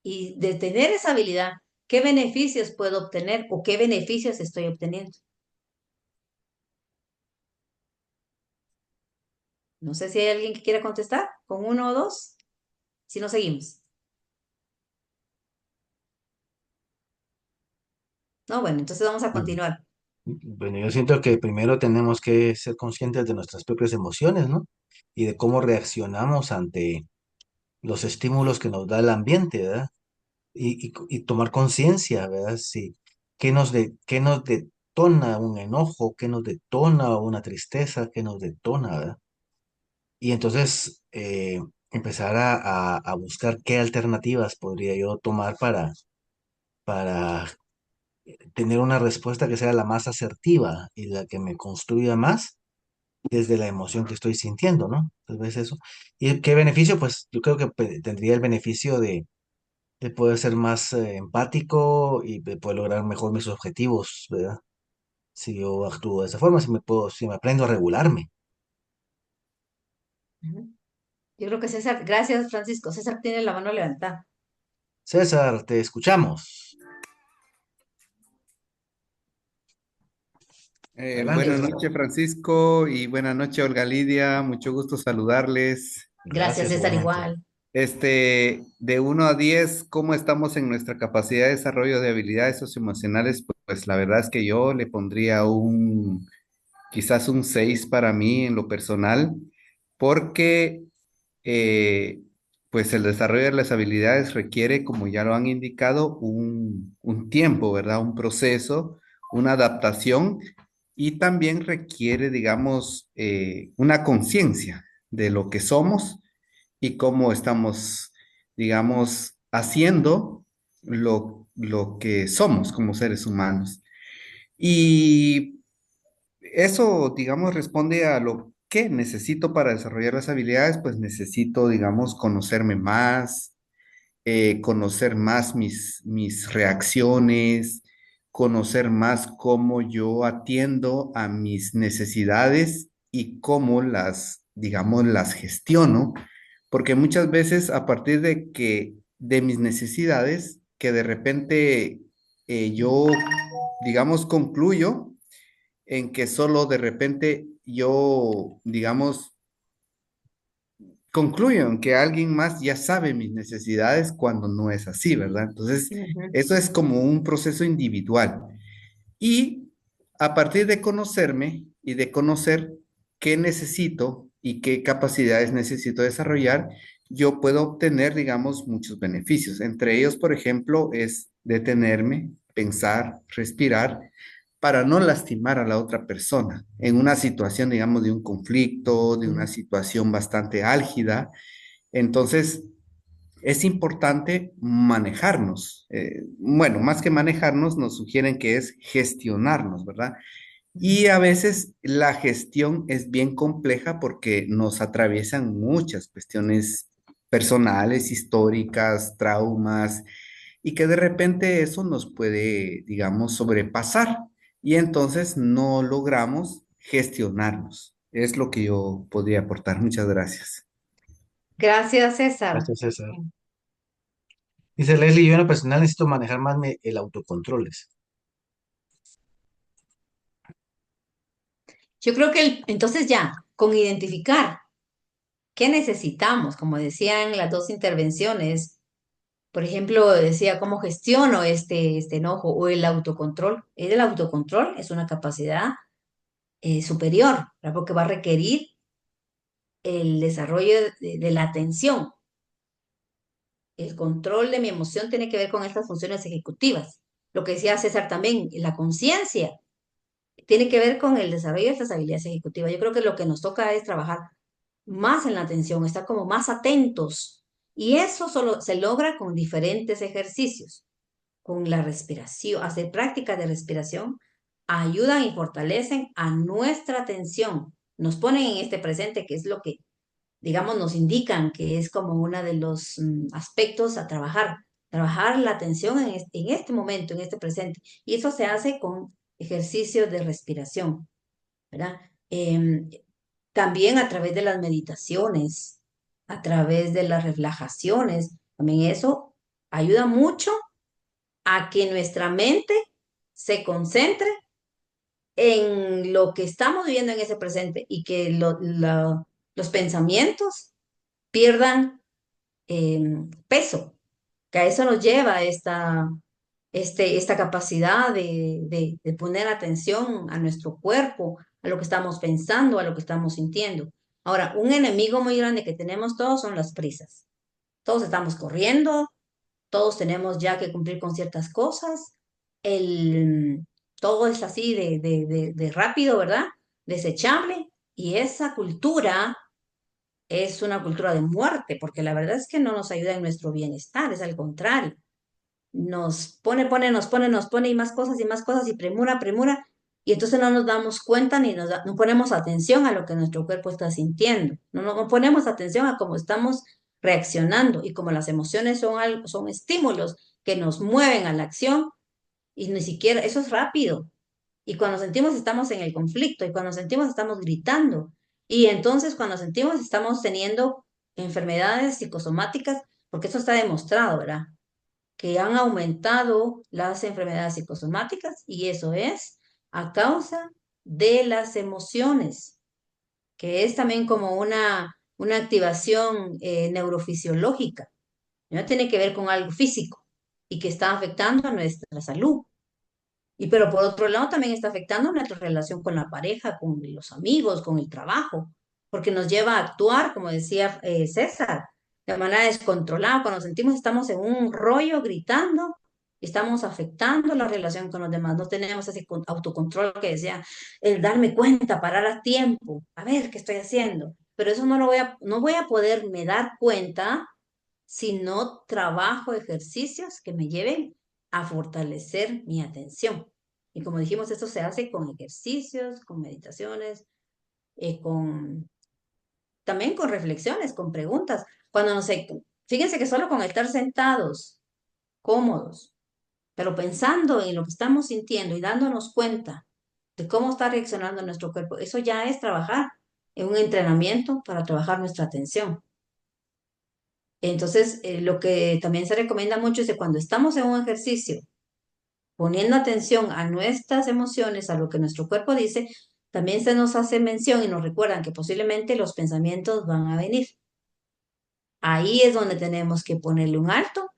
Y de tener esa habilidad, ¿qué beneficios puedo obtener o qué beneficios estoy obteniendo? No sé si hay alguien que quiera contestar con 1 o 2. Si no, seguimos. No, bueno, entonces vamos a Bueno, continuar. bueno, yo siento que primero tenemos que ser conscientes de nuestras propias emociones, ¿no? Y de cómo reaccionamos ante los estímulos que nos da el ambiente, ¿verdad? Y tomar conciencia, ¿verdad? Si, qué nos detona un enojo, qué nos detona una tristeza, qué nos detona, ¿verdad? Y entonces empezar a buscar qué alternativas podría yo tomar para tener una respuesta que sea la más asertiva y la que me construya más desde la emoción que estoy sintiendo, ¿no? Tal vez eso. ¿Y qué beneficio? Pues yo creo que tendría el beneficio de poder ser más empático y de poder lograr mejor mis objetivos, ¿verdad? Si yo actúo de esa forma, si me aprendo a regularme. Ujú. Yo creo que César, gracias Francisco. César tiene la mano levantada. César, te escuchamos. Adelante, Buenas César. noches, Francisco, y buenas noches, Olga Lidia. Mucho gusto saludarles. Gracias Gracias, César igualmente. igual. De 1 a 10, ¿cómo estamos en nuestra capacidad de desarrollo de habilidades socioemocionales? Pues la verdad es que yo le pondría quizás un 6 para mí en lo personal, porque eh, pues el desarrollo de las habilidades requiere, como ya lo han indicado, un tiempo, ¿verdad? Un proceso, una adaptación y también requiere, digamos, una conciencia de lo que somos y cómo estamos, digamos, haciendo lo que somos como seres humanos. Y eso, digamos, responde a lo que necesito para desarrollar las habilidades, pues necesito, digamos, conocerme más, conocer más mis reacciones, conocer más cómo yo atiendo a mis necesidades y cómo digamos, las gestiono, porque muchas veces a partir de mis necesidades, que de repente yo, digamos, concluyo en que solo de repente yo, digamos, concluyo en que alguien más ya sabe mis necesidades cuando no es así, ¿verdad? Entonces, Ujú. eso es como un proceso individual. Y a partir de conocerme y de conocer qué necesito y qué capacidades necesito desarrollar, yo puedo obtener, digamos, muchos beneficios. Entre ellos, por ejemplo, es detenerme, pensar, respirar para no lastimar a la otra persona en una situación, digamos, de un conflicto, de una situación bastante álgida. Entonces, es importante manejarnos. Bueno, más que manejarnos, nos sugieren que es gestionarnos, ¿verdad? Y a veces la gestión es bien compleja porque nos atraviesan muchas cuestiones personales, históricas, traumas, y que de repente eso nos puede, digamos, sobrepasar y entonces no logramos gestionarnos. Es lo que yo podría aportar. Muchas gracias. Gracias César. Gracias, César. Dice Leslie, yo en lo personal necesito manejar más el autocontrol. Yo creo que entonces ya, con identificar qué necesitamos, como decían las dos intervenciones, por ejemplo, decía cómo gestiono este enojo o el autocontrol. El autocontrol es una capacidad superior, ¿verdad? Porque va a requerir el desarrollo de la atención. El control de mi emoción tiene que ver con estas funciones ejecutivas. Lo que decía César también, la conciencia. tiene que ver con el desarrollo de estas habilidades ejecutivas. Yo creo que lo que nos toca es trabajar más en la atención, estar como más atentos. Y eso solo se logra con diferentes ejercicios, con la respiración, hacer prácticas de respiración, ayudan y fortalecen a nuestra atención, nos ponen en este presente, que es lo que, digamos, nos indican que es como uno de los aspectos a trabajar la atención en este momento, en este presente. Y eso se hace con ejercicios de respiración, ¿verdad? Em, También a través de las meditaciones, a través de las relajaciones, también eso ayuda mucho a que nuestra mente se concentre en lo que estamos viviendo en ese presente y que los pensamientos pierdan peso, que a eso nos lleva esta capacidad de poner atención a nuestro cuerpo, a lo que estamos pensando, a lo que estamos sintiendo. Ahora, un enemigo muy grande que tenemos todos son las prisas. Todos estamos corriendo, todos tenemos ya que cumplir con ciertas cosas, el, todo es así de rápido, ¿verdad? Desechable, y esa cultura es una cultura de muerte, porque la verdad es que no nos ayuda en nuestro bienestar, es al contrario. Nos pone y más cosas y premura, premura, y entonces no nos damos cuenta ni no ponemos atención a lo que nuestro cuerpo está sintiendo, no ponemos atención a cómo estamos reaccionando y como las emociones son estímulos que nos mueven a la acción y ni siquiera, eso es rápido. Y cuando sentimos estamos en el conflicto y cuando sentimos estamos gritando. Y entonces cuando sentimos estamos teniendo enfermedades psicosomáticas, porque eso está demostrado, ¿verdad? Que han aumentado las enfermedades psicosomáticas y eso es a causa de las emociones, que es también como una activación neurofisiológica, no tiene que ver con algo físico y que está afectando a nuestra salud. Y pero por otro lado también está afectando nuestra relación con la pareja, con los amigos, con el trabajo, porque nos lleva a actuar, como decía César, de manera descontrolada. Cuando sentimos estamos en un rollo gritando, estamos afectando la relación con los demás. No tenemos ese autocontrol que decía, el darme cuenta, parar a tiempo, a ver qué estoy haciendo. Pero eso no voy a poderme dar cuenta si no trabajo ejercicios que me lleven a fortalecer mi atención. Y como dijimos, esto se hace con ejercicios, con meditaciones, con, también con reflexiones, con preguntas. Cuando no sé, fíjense que solo con estar sentados, cómodos, pero pensando en lo que estamos sintiendo y dándonos cuenta de cómo está reaccionando nuestro cuerpo, eso ya es trabajar en un entrenamiento para trabajar nuestra atención. Entonces, lo que también se recomienda mucho es que cuando estamos en un ejercicio, poniendo atención a nuestras emociones, a lo que nuestro cuerpo dice, también se nos hace mención y nos recuerdan que posiblemente los pensamientos van a venir. Ahí es donde tenemos que ponerle un alto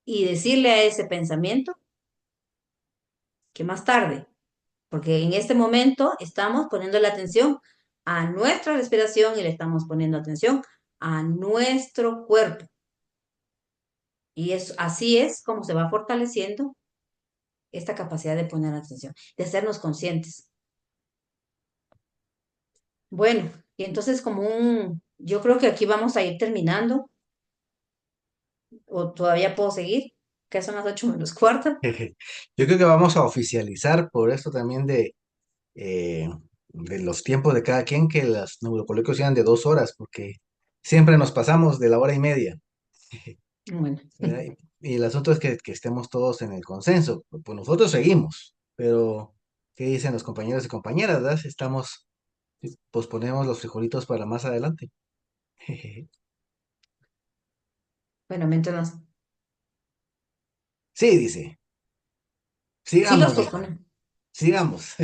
y decirle a ese pensamiento que más tarde, porque en este momento estamos poniendo la atención a nuestra respiración y le estamos poniendo atención a nuestro cuerpo. Y así es como se va fortaleciendo esta capacidad de poner atención, de hacernos conscientes. Bueno, y entonces yo creo que aquí vamos a ir terminando, o todavía puedo seguir, que son las 8 menos cuarto. Yo creo que vamos a oficializar por esto también eh, de los tiempos de cada quien, que los neurocoloquios sean de 2 horas, porque siempre nos pasamos de la hora y media. Bueno, ¿Verdad? Y el asunto es que estemos todos en el consenso. Pues nosotros seguimos, pero ¿qué dicen los compañeros y compañeras, verdad? Si posponemos los frijolitos para más adelante. bueno, mientras Sí, dice, sí los sigamos, dijo, posponemos. sigamos.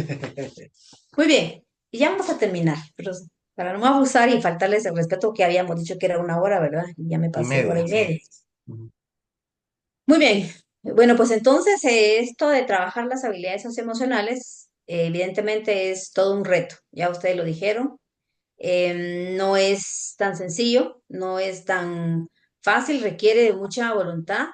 Muy bien, y ya vamos a terminar, pero para no abusar y faltarles el respeto que habíamos dicho que era 1 hora, ¿verdad? Y ya me Y pasé hora media, y sí. media. Ujú. Muy bien. Bueno, pues entonces esto de trabajar las habilidades socioemocionales, evidentemente es todo un reto. Ya ustedes lo dijeron. No es tan sencillo, no es tan fácil, requiere de mucha voluntad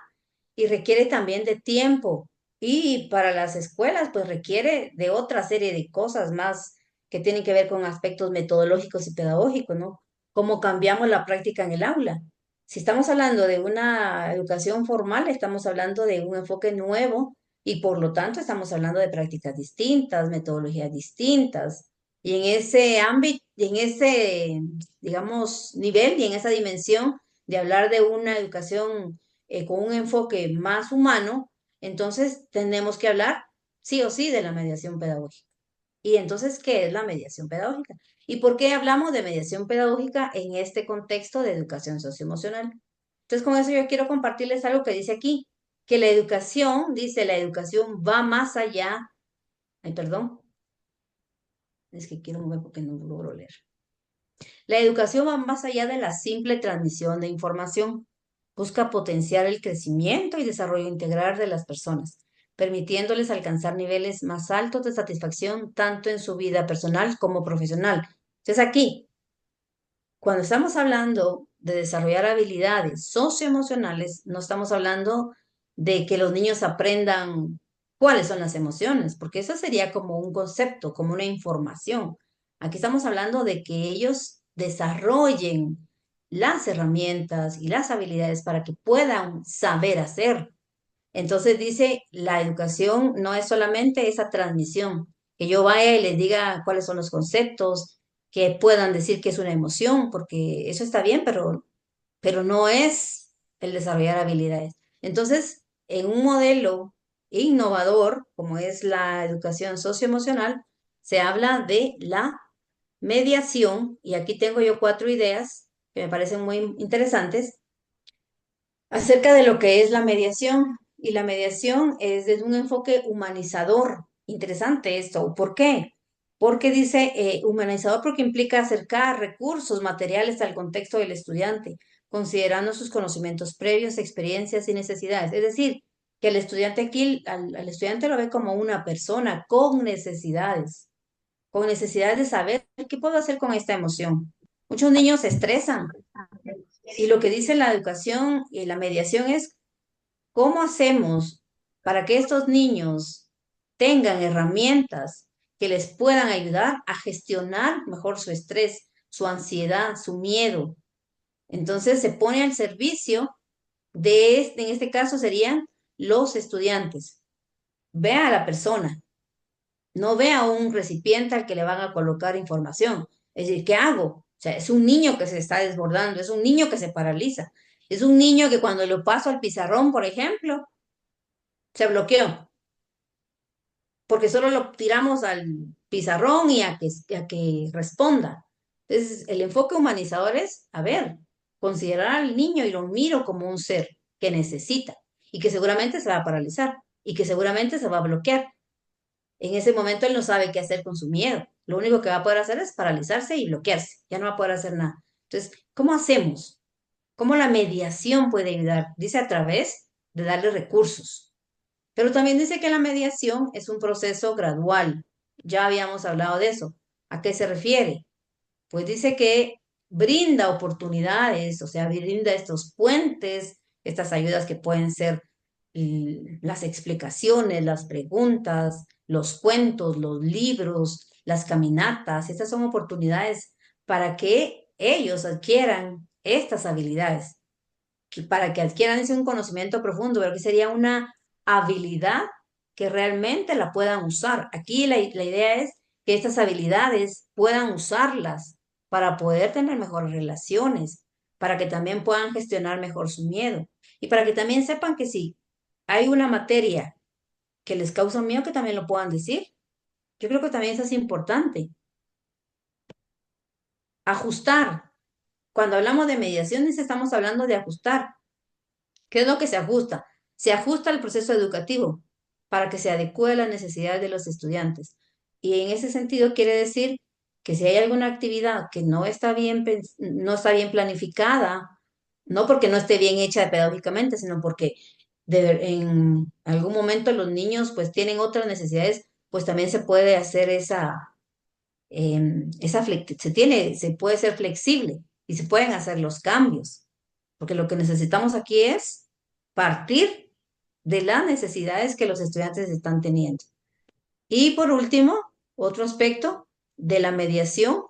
y requiere también de tiempo. Y para las escuelas, pues requiere de otra serie de cosas más que tienen que ver con aspectos metodológicos y pedagógicos, ¿no? Cómo cambiamos la práctica en el aula. Si estamos hablando de una educación formal, estamos hablando de un enfoque nuevo y por lo tanto estamos hablando de prácticas distintas, metodologías distintas. Y en ese ámbito, y en ese, digamos, nivel y en esa dimensión de hablar de una educación con un enfoque más humano, entonces tenemos que hablar sí o sí de la mediación pedagógica. Y entonces, ¿qué es la mediación pedagógica? ¿Y por qué hablamos de mediación pedagógica en este contexto de educación socioemocional? Entonces, con eso yo quiero compartirles algo que dice aquí, que la educación, dice, la educación va más allá. Ay, perdón, es que quiero mover porque no logro leer. La educación va más allá de la simple transmisión de información. Busca potenciar el crecimiento y desarrollo integral de las personas, permitiéndoles alcanzar niveles más altos de satisfacción tanto en su vida personal como profesional. Entonces aquí, cuando estamos hablando de desarrollar habilidades socioemocionales, no estamos hablando de que los niños aprendan cuáles son las emociones, porque eso sería como un concepto, como una información. Aquí estamos hablando de que ellos desarrollen las herramientas y las habilidades para que puedan saber hacer. Entonces dice, la educación no es solamente esa transmisión, que yo vaya y les diga cuáles son los conceptos, que puedan decir que es una emoción, porque eso está bien, pero no es el desarrollar habilidades. Entonces, en un modelo innovador, como es la educación socioemocional, se habla de la mediación, y aquí tengo yo 4 ideas que me parecen muy interesantes acerca de lo que es la mediación. Y la mediación es desde un enfoque humanizador. Interesante esto. ¿Por qué? Porque dice humanizador porque implica acercar recursos materiales al contexto del estudiante, considerando sus conocimientos previos, experiencias y necesidades. Es decir, que el estudiante aquí, al estudiante lo ve como una persona con necesidades de saber qué puedo hacer con esta emoción. Muchos niños se estresan y lo que dice la educación y la mediación es cómo hacemos para que estos niños tengan herramientas que les puedan ayudar a gestionar mejor su estrés, su ansiedad, su miedo. Entonces se pone al servicio de en este caso serían los estudiantes. Ve a la persona, no ve a un recipiente al que le van a colocar información. Es decir, ¿qué hago? O sea, es un niño que se está desbordando, es un niño que se paraliza, es un niño que cuando lo paso al pizarrón, por ejemplo, se bloqueó, porque solo lo tiramos al pizarrón y a que responda. Entonces, el enfoque humanizador es, a ver, considerar al niño y lo miro como un ser que necesita y que seguramente se va a paralizar y que seguramente se va a bloquear. En ese momento él no sabe qué hacer con su miedo. Lo único que va a poder hacer es paralizarse y bloquearse. Ya no va a poder hacer nada. Entonces, ¿cómo hacemos? ¿Cómo la mediación puede ayudar? Dice a través de darle recursos. Pero también dice que la mediación es un proceso gradual. Ya habíamos hablado de eso. ¿A qué se refiere? Pues dice que brinda oportunidades, o sea, brinda estos puentes, estas ayudas que pueden ser las explicaciones, las preguntas, los cuentos, los libros, las caminatas. Estas son oportunidades para que ellos adquieran estas habilidades, para que adquieran ese un conocimiento profundo, pero que sería una habilidad que realmente la puedan usar. Aquí la idea es que estas habilidades puedan usarlas para poder tener mejores relaciones, para que también puedan gestionar mejor su miedo y para que también sepan que si hay una materia que les causa miedo, que también lo puedan decir. Yo creo que también eso es importante. Ajustar. Cuando hablamos de mediaciones, estamos hablando de ajustar. ¿Qué es lo que se ajusta? Se ajusta al proceso educativo para que se adecue a las necesidades de los estudiantes. Y en ese sentido quiere decir que si hay alguna actividad que no está bien, no está bien planificada, no porque no esté bien hecha pedagógicamente, sino porque en algún momento los niños pues tienen otras necesidades, pues también se puede hacer se puede ser flexible y se pueden hacer los cambios, porque lo que necesitamos aquí es partir de las necesidades que los estudiantes están teniendo. Y por último, otro aspecto de la mediación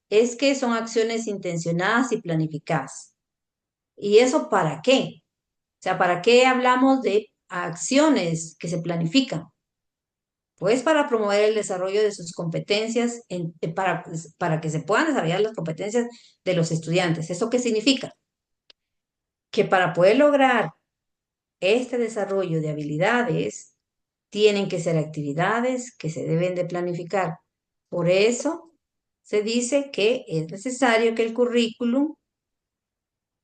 es que son acciones intencionadas y planificadas. ¿Y eso para qué? O sea, ¿para qué hablamos de acciones que se planifican? Pues para promover el desarrollo de sus competencias, para que se puedan desarrollar las competencias de los estudiantes. ¿Eso qué significa? Que para poder lograr este desarrollo de habilidades, tienen que ser actividades que se deben de planificar. Por eso se dice que es necesario que el currículum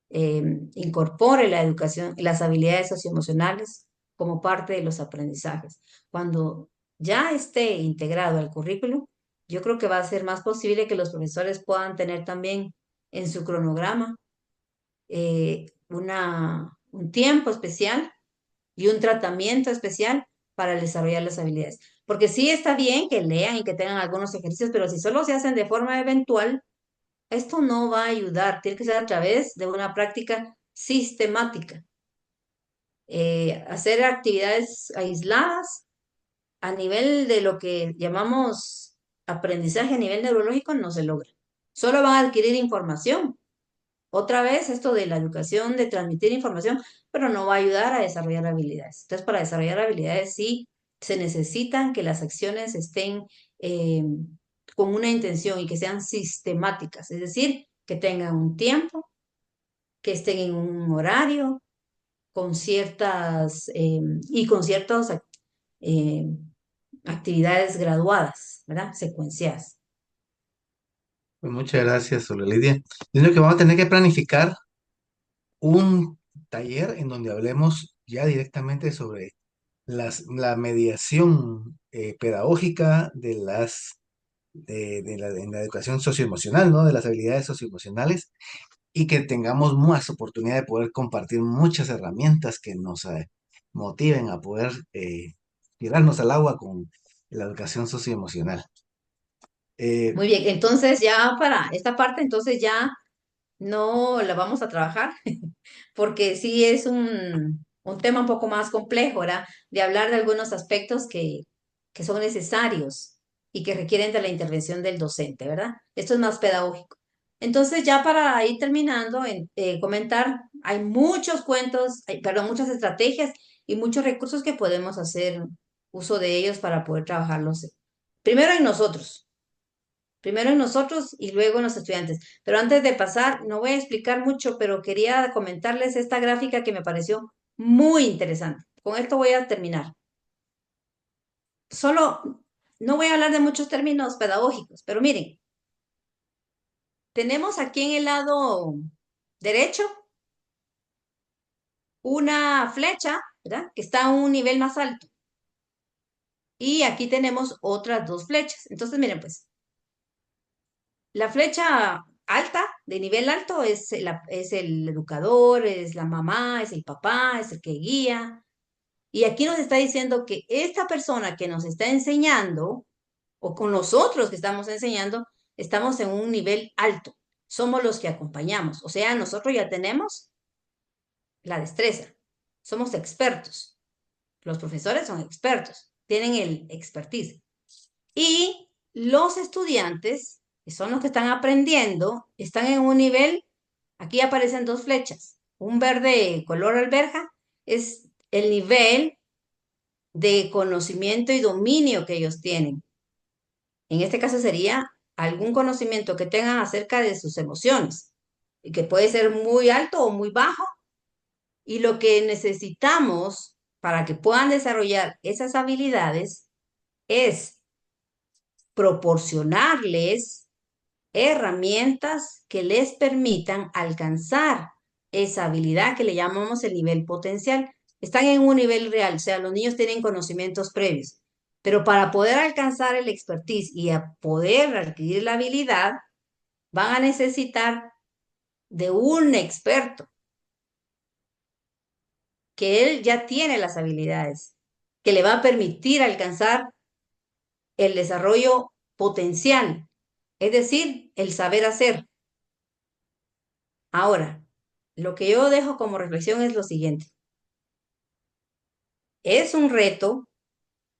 incorpore la educación y las habilidades socioemocionales como parte de los aprendizajes. Cuando ya esté integrado al currículum, yo creo que va a ser más posible que los profesores puedan tener también en su cronograma un tiempo especial y un tratamiento especial para desarrollar las habilidades. Porque sí está bien que lean y que tengan algunos ejercicios, pero si solo se hacen de forma eventual, esto no va a ayudar. Tiene que ser a través de una práctica sistemática. Hacer actividades aisladas a nivel de lo que llamamos aprendizaje a nivel neurológico no se logra. Solo van a adquirir información. Otra vez esto de la educación, de transmitir información, pero no va a ayudar a desarrollar habilidades. Entonces, para desarrollar habilidades sí se necesitan que las acciones estén eh, con una intención y que sean sistemáticas, es decir, que tengan un tiempo, que estén en un horario, con ciertas y con ciertas eh, actividades graduadas, ¿verdad? Secuenciadas. Pues muchas gracias, Sola Lidia. Yo creo que vamos a tener que planificar un taller en donde hablemos ya directamente sobre la mediación pedagógica en la educación socioemocional, ¿no? De las habilidades socioemocionales y que tengamos más oportunidad de poder compartir muchas herramientas que nos motiven a poder tirarnos al agua con la educación socioemocional. Muy bien, entonces ya para esta parte, entonces ya no la vamos a trabajar, porque sí es un tema un poco más complejo, ¿verdad? De hablar de algunos aspectos que son necesarios y que requieren de la intervención del docente, ¿verdad? Esto es más pedagógico. Entonces, ya para ir terminando, comentar, hay muchos cuentos, perdón, muchas estrategias y muchos recursos que podemos hacer uso de ellos para poder trabajarlos. Primero en nosotros y luego en los estudiantes. Pero antes de pasar, no voy a explicar mucho, pero quería comentarles esta gráfica que me pareció muy interesante. Con esto voy a terminar. Solo, no voy a hablar de muchos términos pedagógicos, pero miren, tenemos aquí en el lado derecho una flecha, ¿verdad? Que está a un nivel más alto. Y aquí tenemos otras dos flechas. Entonces, miren, pues, la flecha alta, de nivel alto, es el educador, es la mamá, es el papá, es el que guía. Y aquí nos está diciendo que esta persona que nos está enseñando, o con nosotros que estamos enseñando, estamos en un nivel alto. Somos los que acompañamos. O sea, nosotros ya tenemos la destreza. Somos expertos. Los profesores son expertos, tienen el expertise. Y los estudiantes, que son los que están aprendiendo, están en un nivel, aquí aparecen dos flechas. Un verde color alberja es el nivel de conocimiento y dominio que ellos tienen. En este caso sería algún conocimiento que tengan acerca de sus emociones, y que puede ser muy alto o muy bajo, y lo que necesitamos para que puedan desarrollar esas habilidades es proporcionarles herramientas que les permitan alcanzar esa habilidad que le llamamos el nivel potencial. Están en un nivel real, o sea, los niños tienen conocimientos previos, pero para poder alcanzar el expertise y a poder adquirir la habilidad, van a necesitar de un experto, que él ya tiene las habilidades, que le va a permitir alcanzar el desarrollo potencial, es decir, el saber hacer. Ahora, lo que yo dejo como reflexión es lo siguiente. es un reto,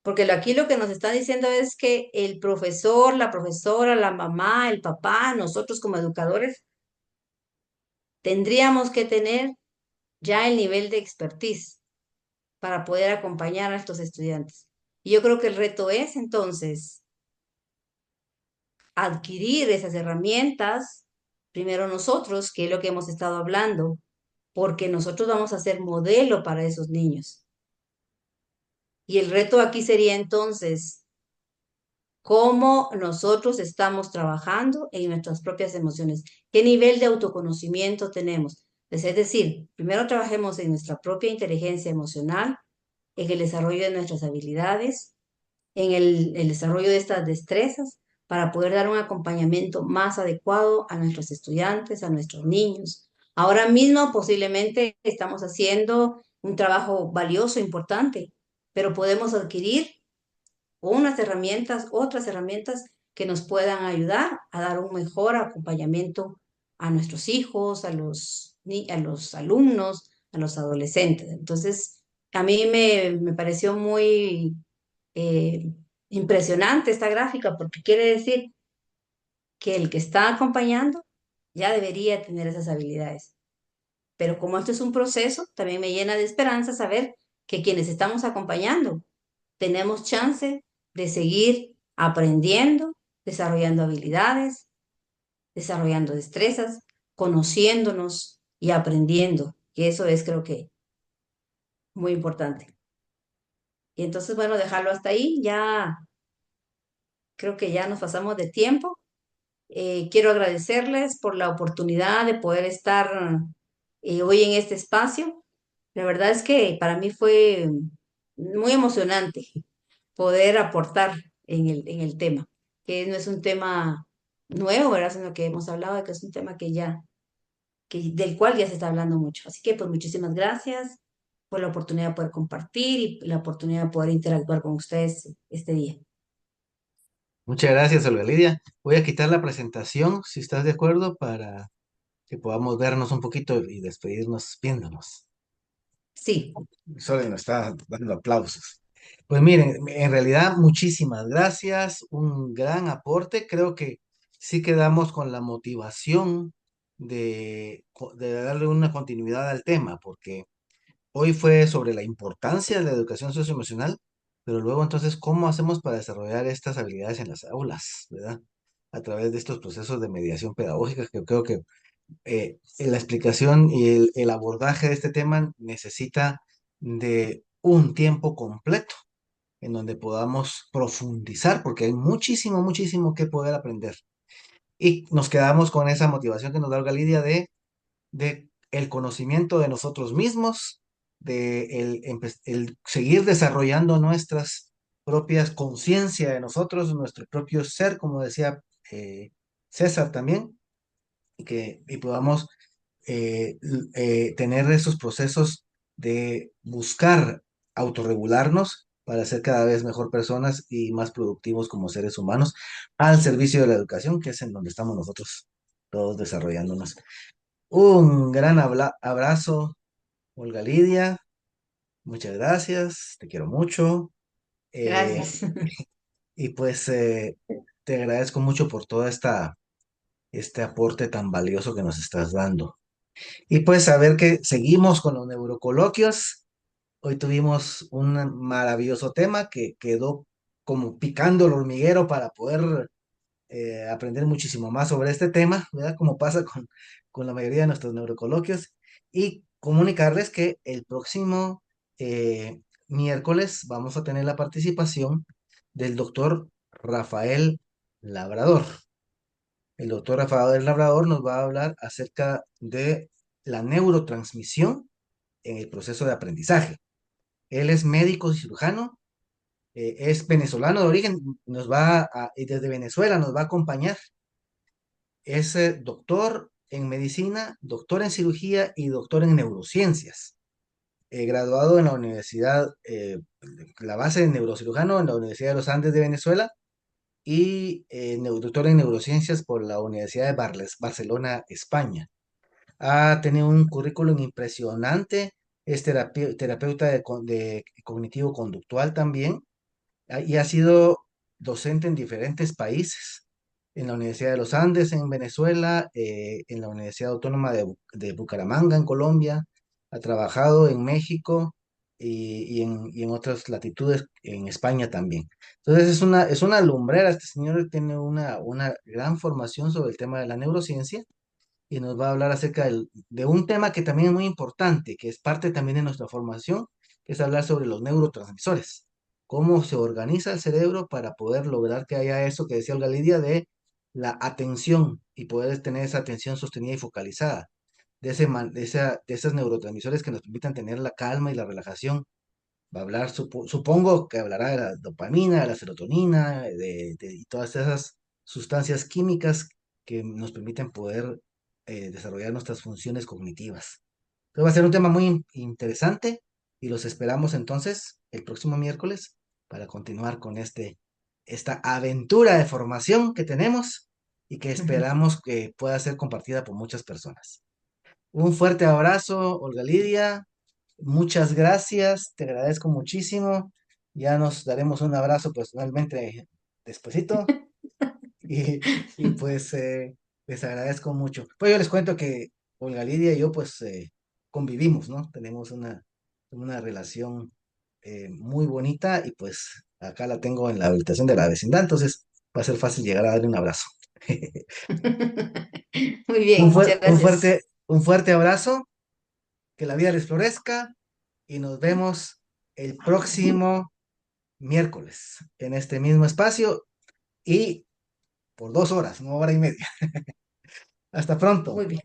porque aquí lo que nos está diciendo es que el profesor, la profesora, la mamá, el papá, nosotros como educadores, tendríamos que tener ya el nivel de expertise para poder acompañar a estos estudiantes. Y yo creo que el reto es entonces adquirir esas herramientas, primero nosotros, que es lo que hemos estado hablando, porque nosotros vamos a ser modelo para esos niños. Y el reto aquí sería entonces cómo nosotros estamos trabajando en nuestras propias emociones, qué nivel de autoconocimiento tenemos. Es decir, primero trabajemos en nuestra propia inteligencia emocional, en el desarrollo de nuestras habilidades, en el desarrollo de estas destrezas, para poder dar un acompañamiento más adecuado a nuestros estudiantes, a nuestros niños. Ahora mismo posiblemente estamos haciendo un trabajo valioso, importante, pero podemos adquirir unas herramientas, otras herramientas que nos puedan ayudar a dar un mejor acompañamiento a nuestros hijos, a los alumnos, a los adolescentes. Entonces, a mí me pareció muy eh, impresionante esta gráfica porque quiere decir que el que está acompañando ya debería tener esas habilidades. Pero como esto es un proceso, también me llena de esperanza saber que quienes estamos acompañando tenemos chance de seguir aprendiendo, desarrollando habilidades, desarrollando destrezas, conociéndonos y aprendiendo, que eso es creo que muy importante. Y entonces, bueno, dejarlo hasta ahí, ya creo que ya nos pasamos de tiempo. Quiero agradecerles por la oportunidad de poder estar hoy en este espacio. La verdad es que para mí fue muy emocionante poder aportar en el tema, que no es un tema nuevo, ¿verdad? Sino que hemos hablado de que es un tema del cual ya se está hablando mucho. Así que pues muchísimas gracias por la oportunidad de poder compartir y la oportunidad de poder interactuar con ustedes este día. Muchas gracias, Olga Lidia. Voy a quitar la presentación, si estás de acuerdo, para que podamos vernos un poquito y despedirnos viéndonos. Sí, Solo nos está dando aplausos. Pues miren, en realidad muchísimas gracias, un gran aporte. Creo que sí quedamos con la motivación de darle una continuidad al tema, porque hoy fue sobre la importancia de la educación socioemocional, pero luego entonces, ¿cómo hacemos para desarrollar estas habilidades en las aulas, ¿verdad? A través de estos procesos de mediación pedagógica, que creo que la explicación y el abordaje de este tema necesita de un tiempo completo en donde podamos profundizar, porque hay muchísimo, muchísimo que poder aprender. Y nos quedamos con esa motivación que nos da Olga Lidia de el conocimiento de nosotros mismos, de el seguir desarrollando nuestras propias conciencia de nosotros, nuestro propio ser, como decía César también, y podamos tener esos procesos de buscar autorregularnos para ser cada vez mejor personas y más productivos como seres humanos al servicio de la educación, que es en donde estamos nosotros todos desarrollándonos. Un gran abrazo, Olga Lidia. Muchas gracias, te quiero mucho. Eh, gracias. y pues te agradezco mucho por todo este aporte tan valioso que nos estás dando. Y pues a ver que seguimos con los neurocoloquios. Hoy tuvimos un maravilloso tema que quedó como picando el hormiguero para poder aprender muchísimo más sobre este tema, ¿verdad? Como pasa con la mayoría de nuestros neurocoloquios. Y comunicarles que el próximo miércoles vamos a tener la participación del doctor Rafael Labrador. El doctor Rafael Labrador nos va a hablar acerca de la neurotransmisión en el proceso de aprendizaje. Él es médico y cirujano, es venezolano de origen, y desde Venezuela nos va a acompañar. Es doctor en medicina, doctor en cirugía y doctor en neurociencias. Graduado en la universidad, la base de neurocirujano en la Universidad de los Andes de Venezuela y doctor en neurociencias por la Universidad de Barcelona, España. Ha tenido un currículum impresionante es terapeuta de cognitivo-conductual también, y ha sido docente en diferentes países, en la Universidad de los Andes en Venezuela, en la Universidad Autónoma de Bucaramanga en Colombia, ha trabajado en México y en otras latitudes en España también. Entonces es una lumbrera, este señor tiene una gran formación sobre el tema de la neurociencia y nos va a hablar acerca de un tema que también es muy importante, que es parte también de nuestra formación, que es hablar sobre los neurotransmisores, cómo se organiza el cerebro para poder lograr que haya eso que decía Olga Lidia de la atención y poder tener esa atención sostenida y focalizada, de esos neurotransmisores que nos permitan tener la calma y la relajación. Va a hablar, supongo que hablará de la dopamina, de la serotonina, y todas esas sustancias químicas que nos permiten poder desarrollar nuestras funciones cognitivas. Entonces va a ser un tema muy interesante y los esperamos entonces el próximo miércoles para continuar con esta aventura de formación que tenemos y que esperamos que pueda ser compartida por muchas personas. Un fuerte abrazo, Olga Lidia. Muchas gracias, te agradezco muchísimo. Ya nos daremos un abrazo personalmente despuesito y pues les agradezco mucho. Pues yo les cuento que Olga Lidia y yo pues convivimos, ¿no? Tenemos una relación muy bonita y pues acá la tengo en la habitación de la vecindad, entonces va a ser fácil llegar a darle un abrazo. Muy bien, muchas gracias. Un fuerte abrazo, que la vida les florezca y nos vemos el próximo miércoles en este mismo espacio y por 2 horas, 1 hora y media. Hasta pronto. Muy bien.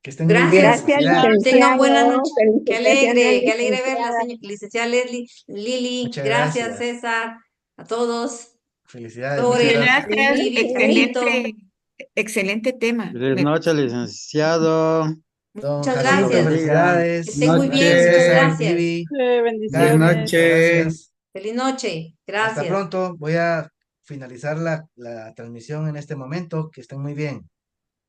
Que estén muy bien. Gracias. Gracias, Felicidades. Tengan buena licenciado. noche. Felicitaciones, Qué alegre verla, licenciada. licenciada Leslie, Lili. Muchas Gracias, gracias. César, a todos. Felicidades. Muchas Flores, gracias. Gracias, Vivi, Carlito. excelente tema. Feliz noche, licenciado. Don Muchas Dios lo Carlito, gracias. bendiga. Que felicidades. estén muy Gracias, bien. Muchas César, Noche, gracias. Vivi, buenas Gaby, Bendiciones. noches. gracias. Feliz noche. Hasta Gracias. pronto. Voy a finalizar la transmisión en este momento. Que estén muy bien.